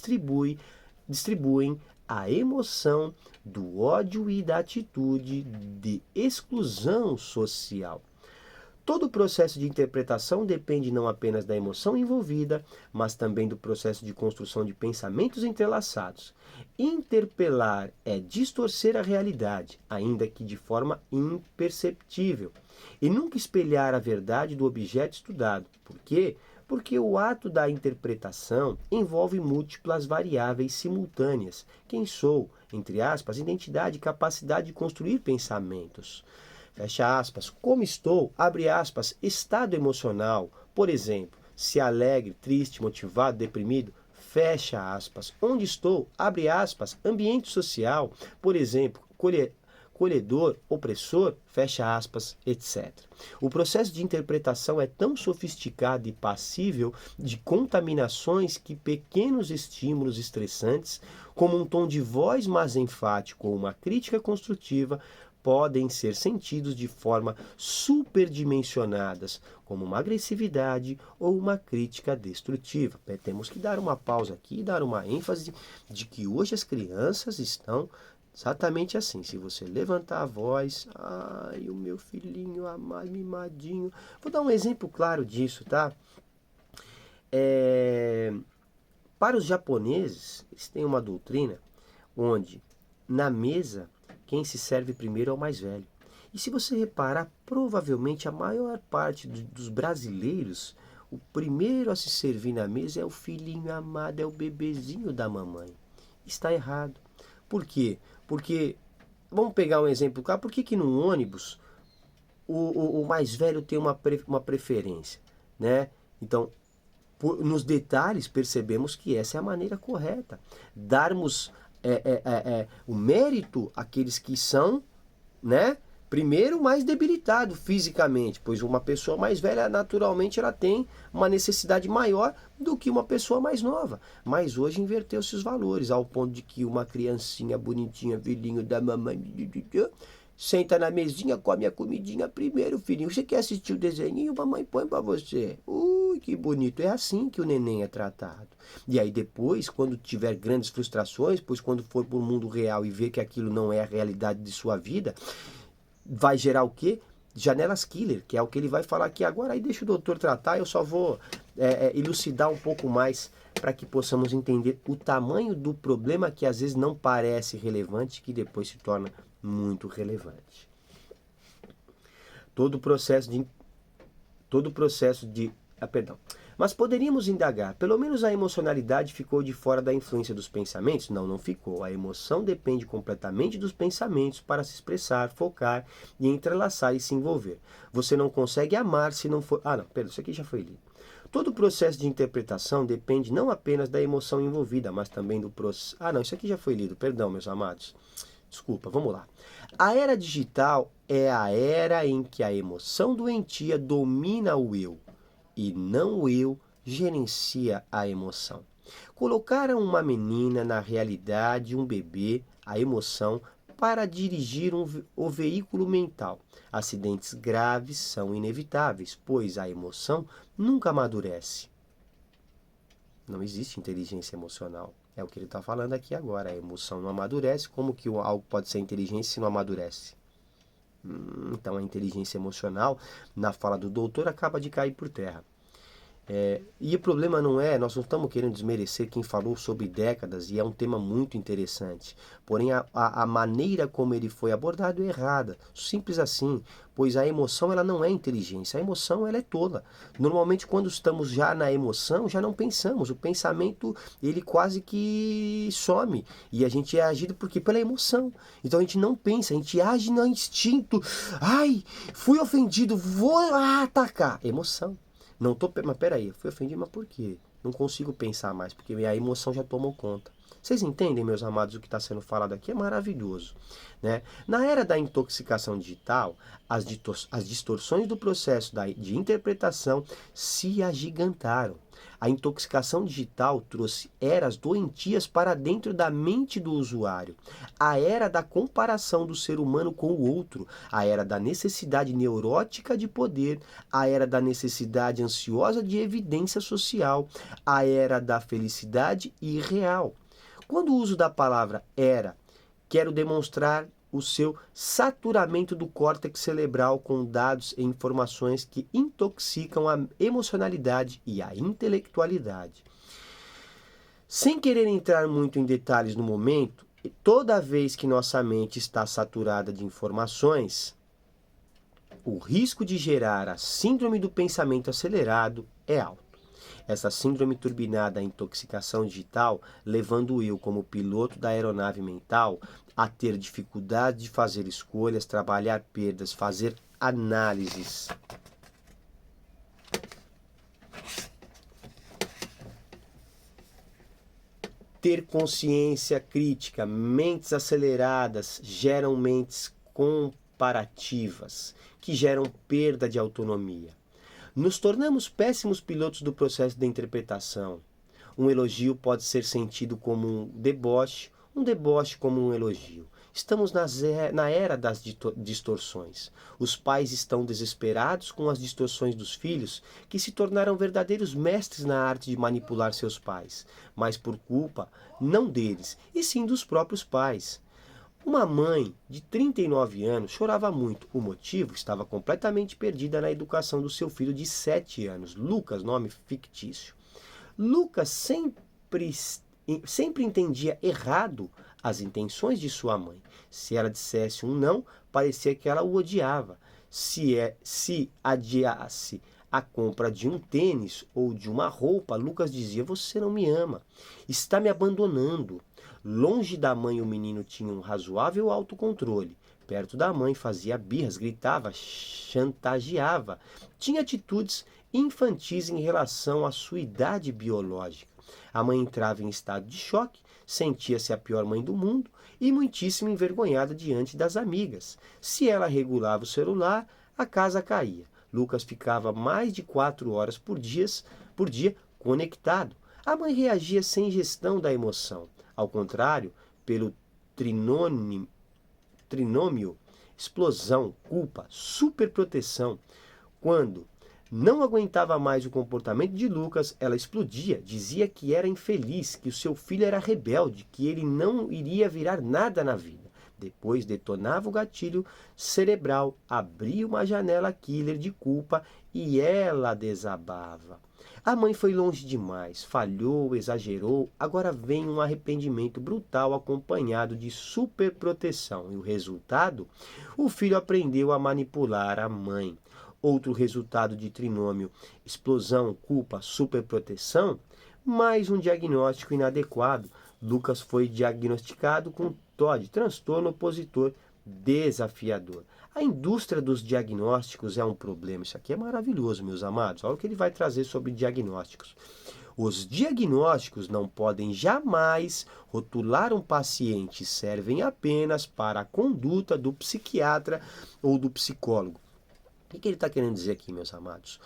distribuem a emoção do ódio e da atitude de exclusão social. Todo o processo de interpretação depende não apenas da emoção envolvida, mas também do processo de construção de pensamentos entrelaçados. Interpelar é distorcer a realidade, ainda que de forma imperceptível, e nunca espelhar a verdade do objeto estudado. Por quê? Porque o ato da interpretação envolve múltiplas variáveis simultâneas. Quem sou? Entre aspas, identidade e capacidade de construir pensamentos. Fecha aspas, como estou, abre aspas, estado emocional, por exemplo, se alegre, triste, motivado, deprimido, fecha aspas, onde estou, abre aspas, ambiente social, por exemplo, colhedor, opressor, fecha aspas, etc. O processo de interpretação é tão sofisticado e passível de contaminações que pequenos estímulos estressantes, como um tom de voz mais enfático ou uma crítica construtiva, podem ser sentidos de forma superdimensionadas, como uma agressividade ou uma crítica destrutiva. Temos que dar uma pausa aqui e dar uma ênfase de que hoje as crianças estão exatamente assim. Se você levantar a voz, ai, o meu filhinho amado, mimadinho. Vou dar um exemplo claro disso, tá? Para os japoneses, eles têm uma doutrina onde na mesa quem se serve primeiro é o mais velho. E se você reparar, provavelmente a maior parte dos brasileiros, o primeiro a se servir na mesa é o filhinho amado, é o bebezinho da mamãe. Está errado. Por quê? Porque, vamos pegar um exemplo cá, por que no ônibus o mais velho tem uma preferência, né? Então, nos detalhes percebemos que essa é a maneira correta. Darmos o mérito àqueles que são, né, primeiro mais debilitado fisicamente, pois uma pessoa mais velha naturalmente ela tem uma necessidade maior do que uma pessoa mais nova. Mas hoje inverteu-se os valores, ao ponto de que uma criancinha bonitinha, filhinho da mamãe, senta na mesinha, come a comidinha primeiro, filhinho. Você quer assistir o desenhinho? Mamãe põe pra você. Ui, que bonito. É assim que o neném é tratado. E aí depois, quando tiver grandes frustrações, pois quando for pro mundo real e ver que aquilo não é a realidade de sua vida, vai gerar o quê? janelas killer, que é o que ele vai falar aqui agora. Aí deixa o doutor tratar, eu só vou elucidar um pouco mais para que possamos entender o tamanho do problema que às vezes não parece relevante, que depois se torna muito relevante. Todo o processo de perdão. Mas poderíamos indagar, pelo menos a emocionalidade ficou de fora da influência dos pensamentos? Não, não ficou. A emoção depende completamente dos pensamentos para se expressar, focar e entrelaçar e se envolver. Você não consegue amar se não for... não, perdão, isso aqui já foi lido. Todo o processo de interpretação depende não apenas da emoção envolvida, mas também do processo... não, isso aqui já foi lido, perdão, meus amados. Desculpa, vamos lá. A era digital é a era em que a emoção doentia domina o eu e não o eu gerencia a emoção. Colocaram uma menina na realidade, um bebê, a emoção, para dirigir o veículo mental. Acidentes graves são inevitáveis, pois a emoção nunca amadurece. Não existe inteligência emocional. É o que ele está falando aqui agora. A emoção não amadurece. Como que algo pode ser inteligência se não amadurece? Então a inteligência emocional, na fala do doutor, acaba de cair por terra. E o problema não é, nós não estamos querendo desmerecer quem falou sobre décadas, e é um tema muito interessante. Porém, a maneira como ele foi abordado é errada. Simples assim, pois a emoção ela não é inteligência, a emoção ela é tola. Normalmente quando estamos já na emoção, já não pensamos, o pensamento ele quase que some. E a gente é agido por quê? Pela emoção. Então a gente não pensa, a gente age no instinto. Ai, fui ofendido, vou atacar. Emoção. Mas peraí, eu fui ofendido, mas por quê? Não consigo pensar mais, porque a emoção já tomou conta. Vocês entendem, meus amados, o que está sendo falado aqui? É maravilhoso, né? Na era da intoxicação digital, as distorções do processo de interpretação se agigantaram. A intoxicação digital trouxe eras doentias para dentro da mente do usuário. A era da comparação do ser humano com o outro, a era da necessidade neurótica de poder, a era da necessidade ansiosa de evidência social, a era da felicidade irreal. Quando o uso da palavra era, quero demonstrar o seu saturamento do córtex cerebral com dados e informações que intoxicam a emocionalidade e a intelectualidade. Sem querer entrar muito em detalhes no momento, toda vez que nossa mente está saturada de informações, o risco de gerar a síndrome do pensamento acelerado é alto. Essa síndrome turbinada à intoxicação digital, levando eu como piloto da aeronave mental a ter dificuldade de fazer escolhas, trabalhar perdas, fazer análises. Ter consciência crítica, mentes aceleradas geram mentes comparativas, que geram perda de autonomia. Nos tornamos péssimos pilotos do processo de interpretação. Um elogio pode ser sentido como um deboche como um elogio. Estamos na era das distorções. Os pais estão desesperados com as distorções dos filhos, que se tornaram verdadeiros mestres na arte de manipular seus pais, mas por culpa não deles, e sim dos próprios pais. Uma mãe de 39 anos chorava muito. O motivo? Estava completamente perdida na educação do seu filho de 7 anos. Lucas, nome fictício. Lucas sempre entendia errado as intenções de sua mãe. Se ela dissesse um não, parecia que ela o odiava. Se adiasse a compra de um tênis ou de uma roupa, Lucas dizia: você não me ama, está me abandonando. Longe da mãe, o menino tinha um razoável autocontrole. Perto da mãe, fazia birras, gritava, chantageava. Tinha atitudes infantis em relação à sua idade biológica. A mãe entrava em estado de choque, sentia-se a pior mãe do mundo e muitíssimo envergonhada diante das amigas. Se ela regulava o celular, a casa caía. Lucas ficava mais de 4 horas por dia conectado. A mãe reagia sem gestão da emoção. Ao contrário, pelo trinômio, explosão, culpa, superproteção. Quando não aguentava mais o comportamento de Lucas, ela explodia, dizia que era infeliz, que o seu filho era rebelde, que ele não iria virar nada na vida. Depois detonava o gatilho cerebral, abria uma janela killer de culpa e ela desabava. A mãe foi longe demais, falhou, exagerou, agora vem um arrependimento brutal acompanhado de superproteção. E o resultado? O filho aprendeu a manipular a mãe. Outro resultado de trinômio: explosão, culpa, superproteção. Mais um diagnóstico inadequado. Lucas foi diagnosticado com TOD, transtorno opositor desafiador. A indústria dos diagnósticos é um problema. Isso aqui é maravilhoso, meus amados. Olha o que ele vai trazer sobre diagnósticos. Os diagnósticos não podem jamais rotular um paciente, servem apenas para a conduta do psiquiatra ou do psicólogo. O que ele está querendo dizer aqui, meus amados?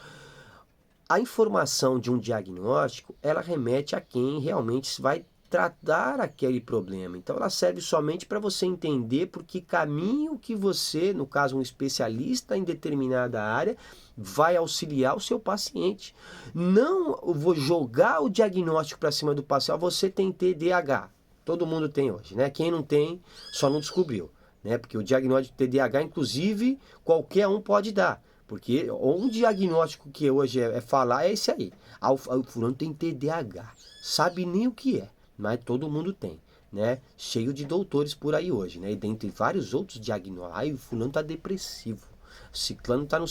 A informação de um diagnóstico, ela remete a quem realmente vai tratar aquele problema. Então ela serve somente para você entender por que caminho que você, no caso um especialista em determinada área, vai auxiliar o seu paciente. Não vou jogar o diagnóstico para cima do paciente. Você tem TDAH. Todo mundo tem hoje, né? Quem não tem, só não descobriu, né? Porque o diagnóstico de TDAH, inclusive, qualquer um pode dar. Porque um diagnóstico que hoje é falar é esse aí. Ah, o fulano tem TDAH. Sabe nem o que é, mas todo mundo tem, né? Cheio de doutores por aí hoje, né? E dentre vários outros diagnósticos. Ai, o fulano tá depressivo. O ciclano tá no...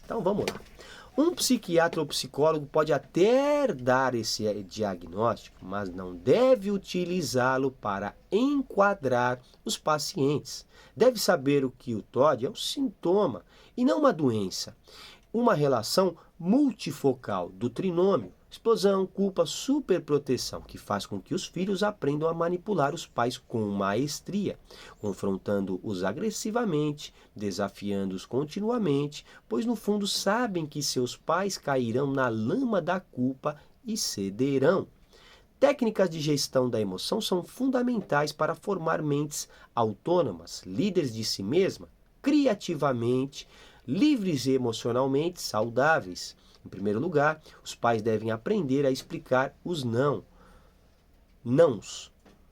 Então vamos lá. Um psiquiatra ou psicólogo pode até dar esse diagnóstico, mas não deve utilizá-lo para enquadrar os pacientes. Deve saber o que o TOD é um sintoma e não uma doença. Uma relação multifocal do trinômio, explosão, culpa, superproteção, que faz com que os filhos aprendam a manipular os pais com maestria, confrontando-os agressivamente, desafiando-os continuamente, pois no fundo sabem que seus pais cairão na lama da culpa e cederão. Técnicas de gestão da emoção são fundamentais para formar mentes autônomas, líderes de si mesma, criativamente, livres e emocionalmente saudáveis. Em primeiro lugar, os pais devem aprender a explicar os nãos,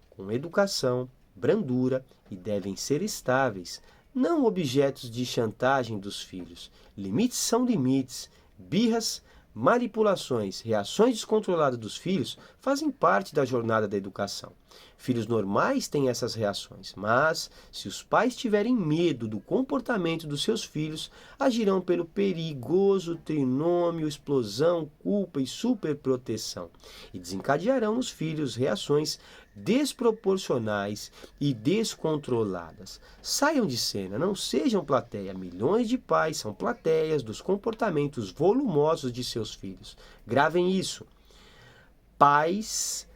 com educação, brandura e devem ser estáveis, não objetos de chantagem dos filhos. Limites são limites, birras, manipulações, reações descontroladas dos filhos fazem parte da jornada da educação. Filhos normais têm essas reações, mas se os pais tiverem medo do comportamento dos seus filhos, agirão pelo perigoso trinômio, explosão, culpa e superproteção e desencadearão nos filhos reações desproporcionais e descontroladas. Saiam de cena, não sejam plateia. Milhões de pais são plateias dos comportamentos volumosos de seus filhos. Gravem isso. Pais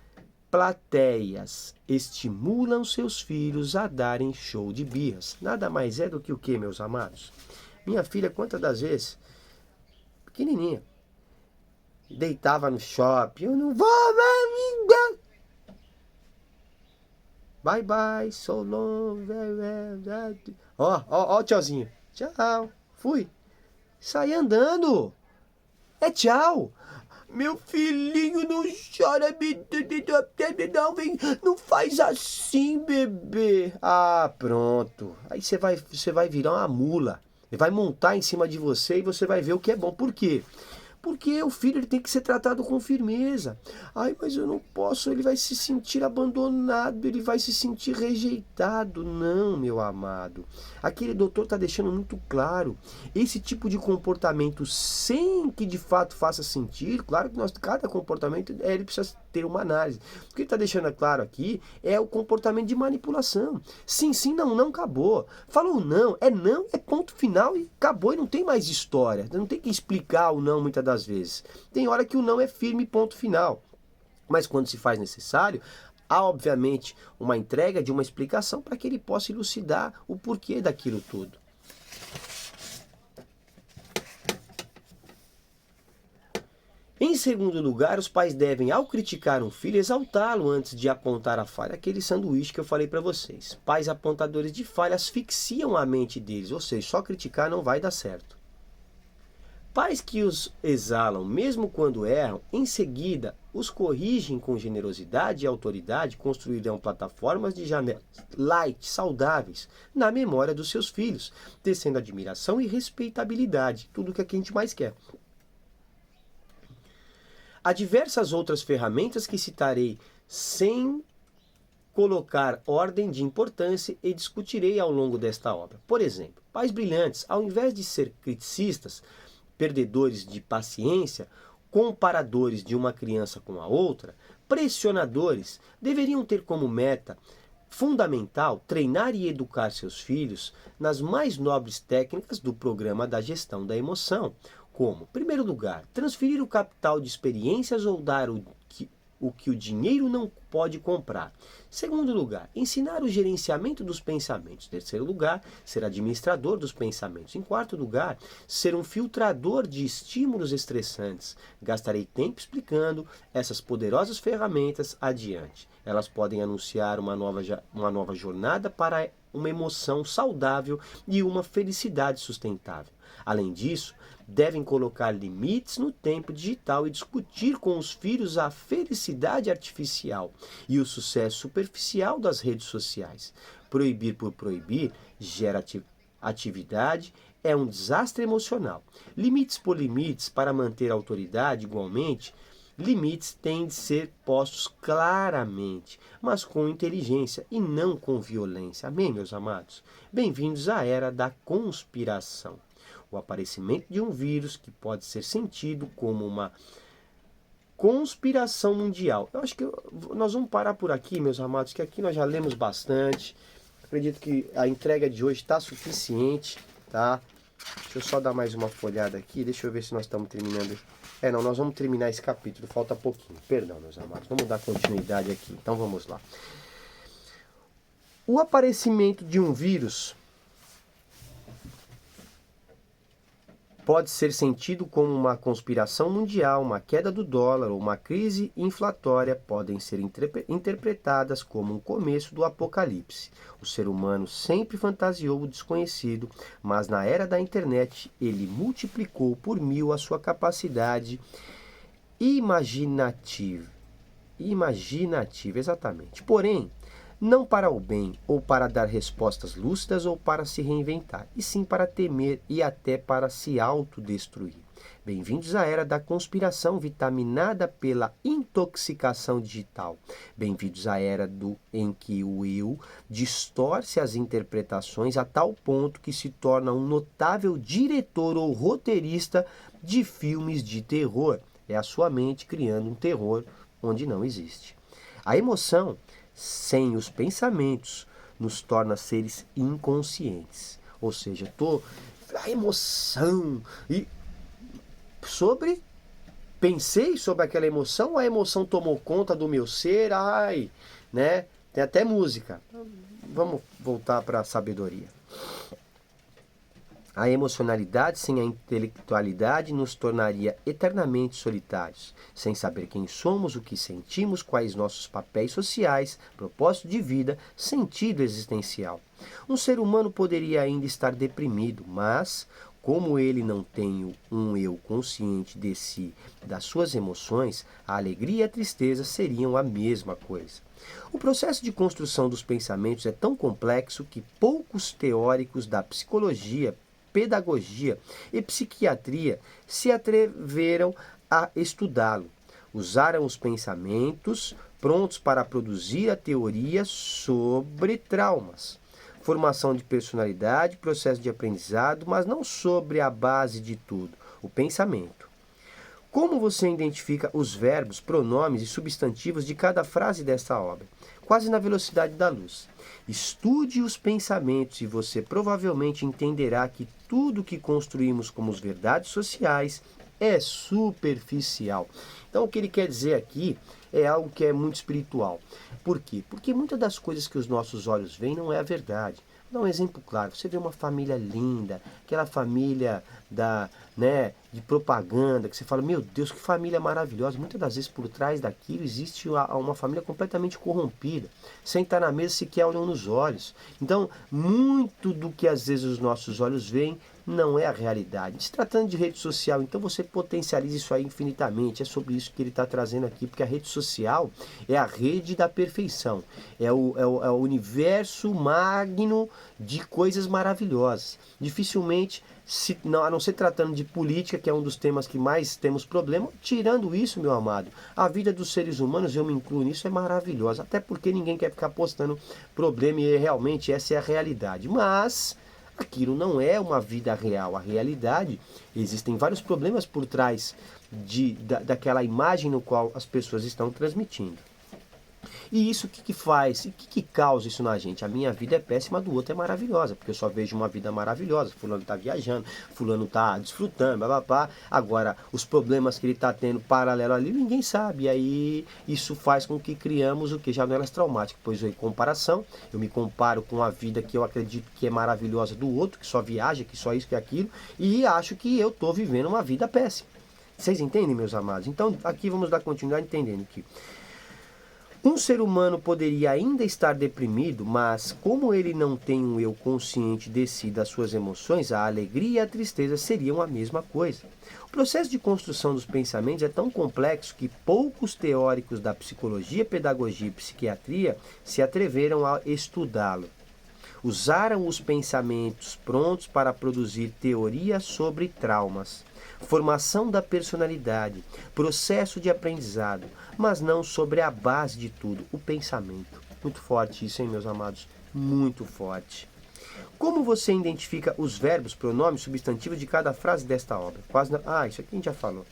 plateias estimulam seus filhos a darem show de birras. Nada mais é do que o que, meus amados? Minha filha, quantas das vezes, pequenininha, deitava no shopping, eu não vou, bye bye, so long, ó, tchauzinho, tchau, fui, saí andando, é tchau. Meu filhinho, não chora, não faz assim, bebê. Ah, pronto. Aí você vai virar uma mula. Ele vai montar em cima de você e você vai ver o que é bom. Por quê? Porque o filho ele tem que ser tratado com firmeza. Ai, mas eu não posso, ele vai se sentir abandonado, ele vai se sentir rejeitado. Não, meu amado. Aquele doutor está deixando muito claro. Esse tipo de comportamento, sem que de fato faça sentido, claro que cada comportamento ele precisa ter uma análise. O que ele está deixando claro aqui é o comportamento de manipulação. Sim, sim, não, não, acabou. Falou não, é ponto final e acabou e não tem mais história. Não tem que explicar o não muitas das vezes. Tem hora que o não é firme, ponto final. Mas quando se faz necessário, há obviamente uma entrega de uma explicação para que ele possa elucidar o porquê daquilo tudo. Em segundo lugar, os pais devem, ao criticar um filho, exaltá-lo antes de apontar a falha. Aquele sanduíche que eu falei para vocês. Pais apontadores de falha asfixiam a mente deles, ou seja, só criticar não vai dar certo. Pais que os exalam, mesmo quando erram, em seguida os corrigem com generosidade e autoridade, construirão plataformas de janelas light, saudáveis, na memória dos seus filhos, tecendo admiração e respeitabilidade, tudo o que a gente mais quer. Há diversas outras ferramentas que citarei sem colocar ordem de importância e discutirei ao longo desta obra. Por exemplo, pais brilhantes, ao invés de ser criticistas, perdedores de paciência, comparadores de uma criança com a outra, pressionadores, deveriam ter como meta fundamental treinar e educar seus filhos nas mais nobres técnicas do programa da gestão da emoção, como, em primeiro lugar, transferir o capital de experiências ou dar o que o dinheiro não pode comprar. Segundo lugar, ensinar o gerenciamento dos pensamentos. Terceiro lugar, ser administrador dos pensamentos. Em quarto lugar, ser um filtrador de estímulos estressantes. Gastarei tempo explicando essas poderosas ferramentas adiante. Elas podem anunciar uma nova jornada para uma emoção saudável e uma felicidade sustentável. Além disso, devem colocar limites no tempo digital e discutir com os filhos a felicidade artificial e o sucesso superficial das redes sociais. Proibir por proibir gera atividade, é um desastre emocional. Limites por limites para manter a autoridade igualmente. Limites têm de ser postos claramente, mas com inteligência e não com violência. Amém, meus amados? Bem-vindos à era da conspiração. O aparecimento de um vírus que pode ser sentido como uma conspiração mundial. Eu acho que nós vamos parar por aqui, meus amados, que aqui nós já lemos bastante. Acredito que a entrega de hoje está suficiente, tá? Deixa eu só dar mais uma folhada aqui, deixa eu ver se nós estamos terminando. Não, nós vamos terminar esse capítulo, falta pouquinho. Perdão, meus amados, vamos dar continuidade aqui. Então vamos lá. O aparecimento de um vírus pode ser sentido como uma conspiração mundial, uma queda do dólar ou uma crise inflatória podem ser interpretadas como um começo do apocalipse. O ser humano sempre fantasiou o desconhecido, mas na era da internet ele multiplicou por 1000 a sua capacidade imaginativa, exatamente. Porém, não para o bem, ou para dar respostas lúcidas, ou para se reinventar, e sim para temer e até para se autodestruir. Bem-vindos à era da conspiração vitaminada pela intoxicação digital. Bem-vindos à era em que o eu distorce as interpretações a tal ponto que se torna um notável diretor ou roteirista de filmes de terror. É a sua mente criando um terror onde não existe. A emoção sem os pensamentos nos torna seres inconscientes. Ou seja, a emoção e pensei sobre aquela emoção, a emoção tomou conta do meu ser, né? Tem até música. Vamos voltar para a sabedoria. A emocionalidade sem a intelectualidade nos tornaria eternamente solitários, sem saber quem somos, o que sentimos, quais nossos papéis sociais, propósito de vida, sentido existencial. Um ser humano poderia ainda estar deprimido, mas, como ele não tem um eu consciente de si, das suas emoções, a alegria e a tristeza seriam a mesma coisa. O processo de construção dos pensamentos é tão complexo que poucos teóricos da psicologia, pedagogia e psiquiatria se atreveram a estudá-lo. Usaram os pensamentos prontos para produzir a teoria sobre traumas, formação de personalidade, processo de aprendizado, mas não sobre a base de tudo, o pensamento. Como você identifica os verbos, pronomes e substantivos de cada frase desta obra? Quase na velocidade da luz. Estude os pensamentos e você provavelmente entenderá que tudo que construímos como verdades sociais é superficial. Então o que ele quer dizer aqui é algo que é muito espiritual. Por quê? Porque muitas das coisas que os nossos olhos veem não é a verdade. Vou dar um exemplo claro. Você vê uma família linda, aquela família de propaganda, que você fala, meu Deus, que família maravilhosa. Muitas das vezes por trás daquilo existe uma família completamente corrompida. Sentar na mesa sequer olham nos olhos. Então, muito do que às vezes os nossos olhos veem não é a realidade. Se tratando de rede social, então você potencializa isso aí infinitamente. É sobre isso que ele está trazendo aqui, porque a rede social é a rede da perfeição. É o universo magno de coisas maravilhosas. Dificilmente, a não ser tratando de política, que é um dos temas que mais temos problema, tirando isso, meu amado, a vida dos seres humanos, eu me incluo nisso, é maravilhosa. Até porque ninguém quer ficar postando problema e realmente essa é a realidade. Mas aquilo não é uma vida real. A realidade, existem vários problemas por trás daquela imagem no qual as pessoas estão transmitindo. E isso o que faz? E o que causa isso na gente? A minha vida é péssima, a do outro é maravilhosa, porque eu só vejo uma vida maravilhosa. Fulano está viajando, fulano está desfrutando, babá. Agora, os problemas que ele está tendo paralelo ali, ninguém sabe. E aí, isso faz com que criamos o que? Janelas traumáticas. Pois em comparação, eu me comparo com a vida que eu acredito que é maravilhosa do outro, que só viaja, que só isso, que aquilo, e acho que eu estou vivendo uma vida péssima. Vocês entendem, meus amados? Então, aqui vamos dar continuidade entendendo que um ser humano poderia ainda estar deprimido, mas como ele não tem um eu consciente de si, das suas emoções, a alegria e a tristeza seriam a mesma coisa. O processo de construção dos pensamentos é tão complexo que poucos teóricos da psicologia, pedagogia e psiquiatria se atreveram a estudá-lo. Usaram os pensamentos prontos para produzir teorias sobre traumas, formação da personalidade, processo de aprendizado, mas não sobre a base de tudo, o pensamento. Muito forte isso, hein, meus amados? Muito forte. Como você identifica os verbos, pronomes, substantivos de cada frase desta obra? Isso aqui a gente já falou.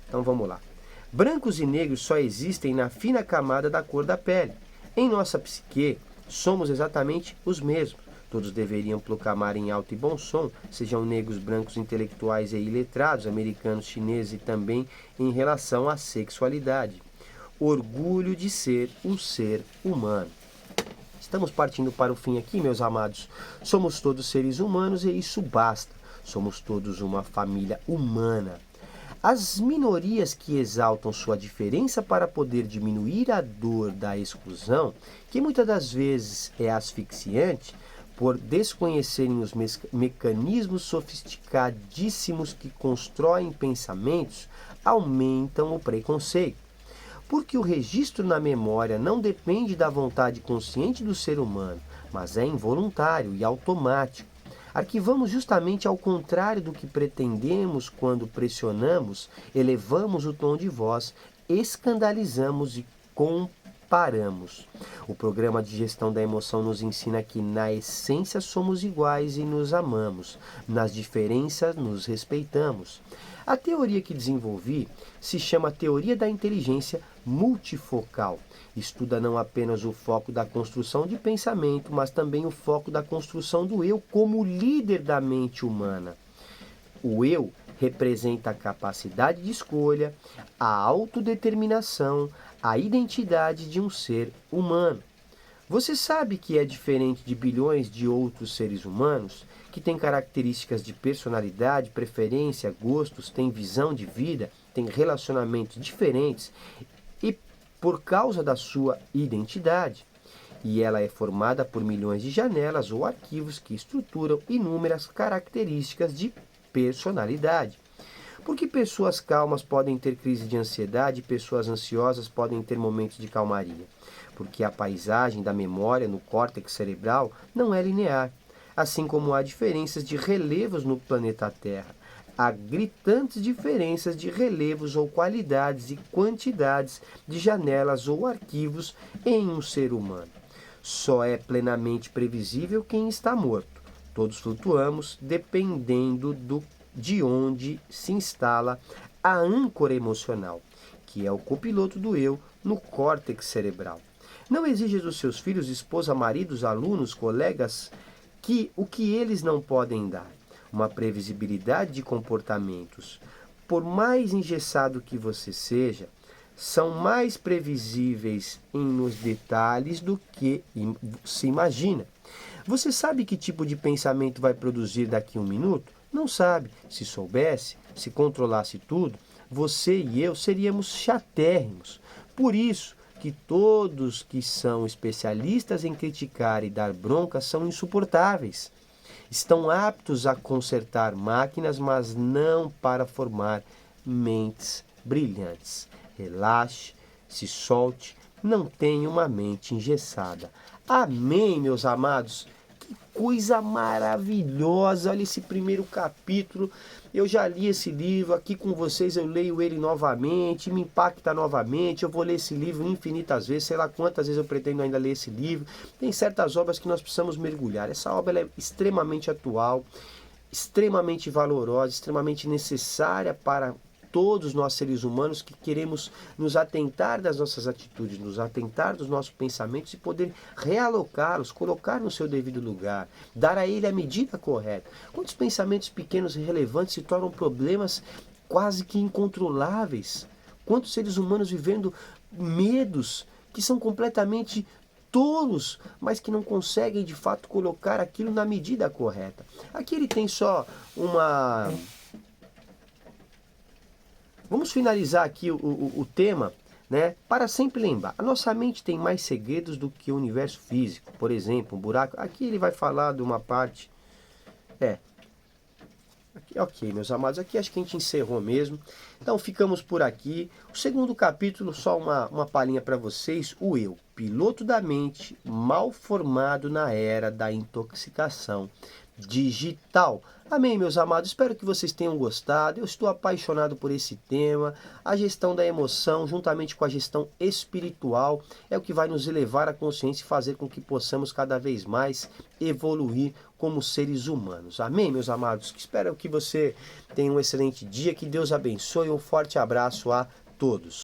Então vamos lá. Brancos e negros só existem na fina camada da cor da pele. Em nossa psique, somos exatamente os mesmos. Todos deveriam proclamar em alto e bom som, sejam negros, brancos, intelectuais e iletrados, americanos, chineses e também em relação à sexualidade. Orgulho de ser um ser humano. Estamos partindo para o fim aqui, meus amados. Somos todos seres humanos e isso basta. Somos todos uma família humana. As minorias que exaltam sua diferença para poder diminuir a dor da exclusão, que muitas das vezes é asfixiante, por desconhecerem os mecanismos sofisticadíssimos que constroem pensamentos, aumentam o preconceito. Porque o registro na memória não depende da vontade consciente do ser humano, mas é involuntário e automático. Arquivamos justamente ao contrário do que pretendemos quando pressionamos, elevamos o tom de voz, escandalizamos e comparamos. O programa de gestão da emoção nos ensina que, na essência, somos iguais e nos amamos. Nas diferenças, nos respeitamos. A teoria que desenvolvi se chama Teoria da Inteligência Multifocal. Estuda não apenas o foco da construção de pensamento, mas também o foco da construção do eu como líder da mente humana. O eu representa a capacidade de escolha, a autodeterminação, a identidade de um ser humano. Você sabe que é diferente de bilhões de outros seres humanos, que têm características de personalidade, preferência, gostos, têm visão de vida, têm relacionamentos diferentes e por causa da sua identidade. E ela é formada por milhões de janelas ou arquivos que estruturam inúmeras características de personalidade. Porque pessoas calmas podem ter crise de ansiedade e pessoas ansiosas podem ter momentos de calmaria? Porque a paisagem da memória no córtex cerebral não é linear, assim como há diferenças de relevos no planeta Terra. Há gritantes diferenças de relevos ou qualidades e quantidades de janelas ou arquivos em um ser humano. Só é plenamente previsível quem está morto. Todos flutuamos dependendo de onde se instala a âncora emocional, que é o copiloto do eu no córtex cerebral. Não exija dos seus filhos, esposa, maridos, alunos, colegas, o que eles não podem dar. Uma previsibilidade de comportamentos. Por mais engessado que você seja, são mais previsíveis nos detalhes do que se imagina. Você sabe que tipo de pensamento vai produzir daqui a 1 minuto? Não sabe. Se soubesse, se controlasse tudo, você e eu seríamos chatérrimos. Por isso que todos que são especialistas em criticar e dar bronca são insuportáveis. Estão aptos a consertar máquinas, mas não para formar mentes brilhantes. Relaxe, se solte, não tenha uma mente engessada. Amém, meus amados? Que coisa maravilhosa! Olha esse primeiro capítulo. Eu já li esse livro, aqui com vocês eu leio ele novamente, me impacta novamente. Eu vou ler esse livro infinitas vezes, sei lá quantas vezes eu pretendo ainda ler esse livro. Tem certas obras que nós precisamos mergulhar. Essa obra é extremamente atual, extremamente valorosa, extremamente necessária para todos nós seres humanos que queremos nos atentar das nossas atitudes, nos atentar dos nossos pensamentos e poder realocá-los, colocar no seu devido lugar, dar a ele a medida correta. Quantos pensamentos pequenos e relevantes se tornam problemas quase que incontroláveis? Quantos seres humanos vivendo medos que são completamente tolos, mas que não conseguem de fato colocar aquilo na medida correta. Aqui ele tem só uma... Vamos finalizar aqui o tema, né? Para sempre lembrar, a nossa mente tem mais segredos do que o universo físico. Por exemplo, um buraco. Aqui ele vai falar de uma parte... Aqui, ok, meus amados, aqui acho que a gente encerrou mesmo. Então ficamos por aqui. O segundo capítulo, só uma palhinha para vocês. O eu, piloto da mente, mal formado na era da intoxicação digital. Amém, meus amados? Espero que vocês tenham gostado. Eu estou apaixonado por esse tema. A gestão da emoção, juntamente com a gestão espiritual, é o que vai nos elevar à consciência e fazer com que possamos cada vez mais evoluir como seres humanos. Amém, meus amados? Espero que você tenha um excelente dia, que Deus abençoe. Um forte abraço a todos.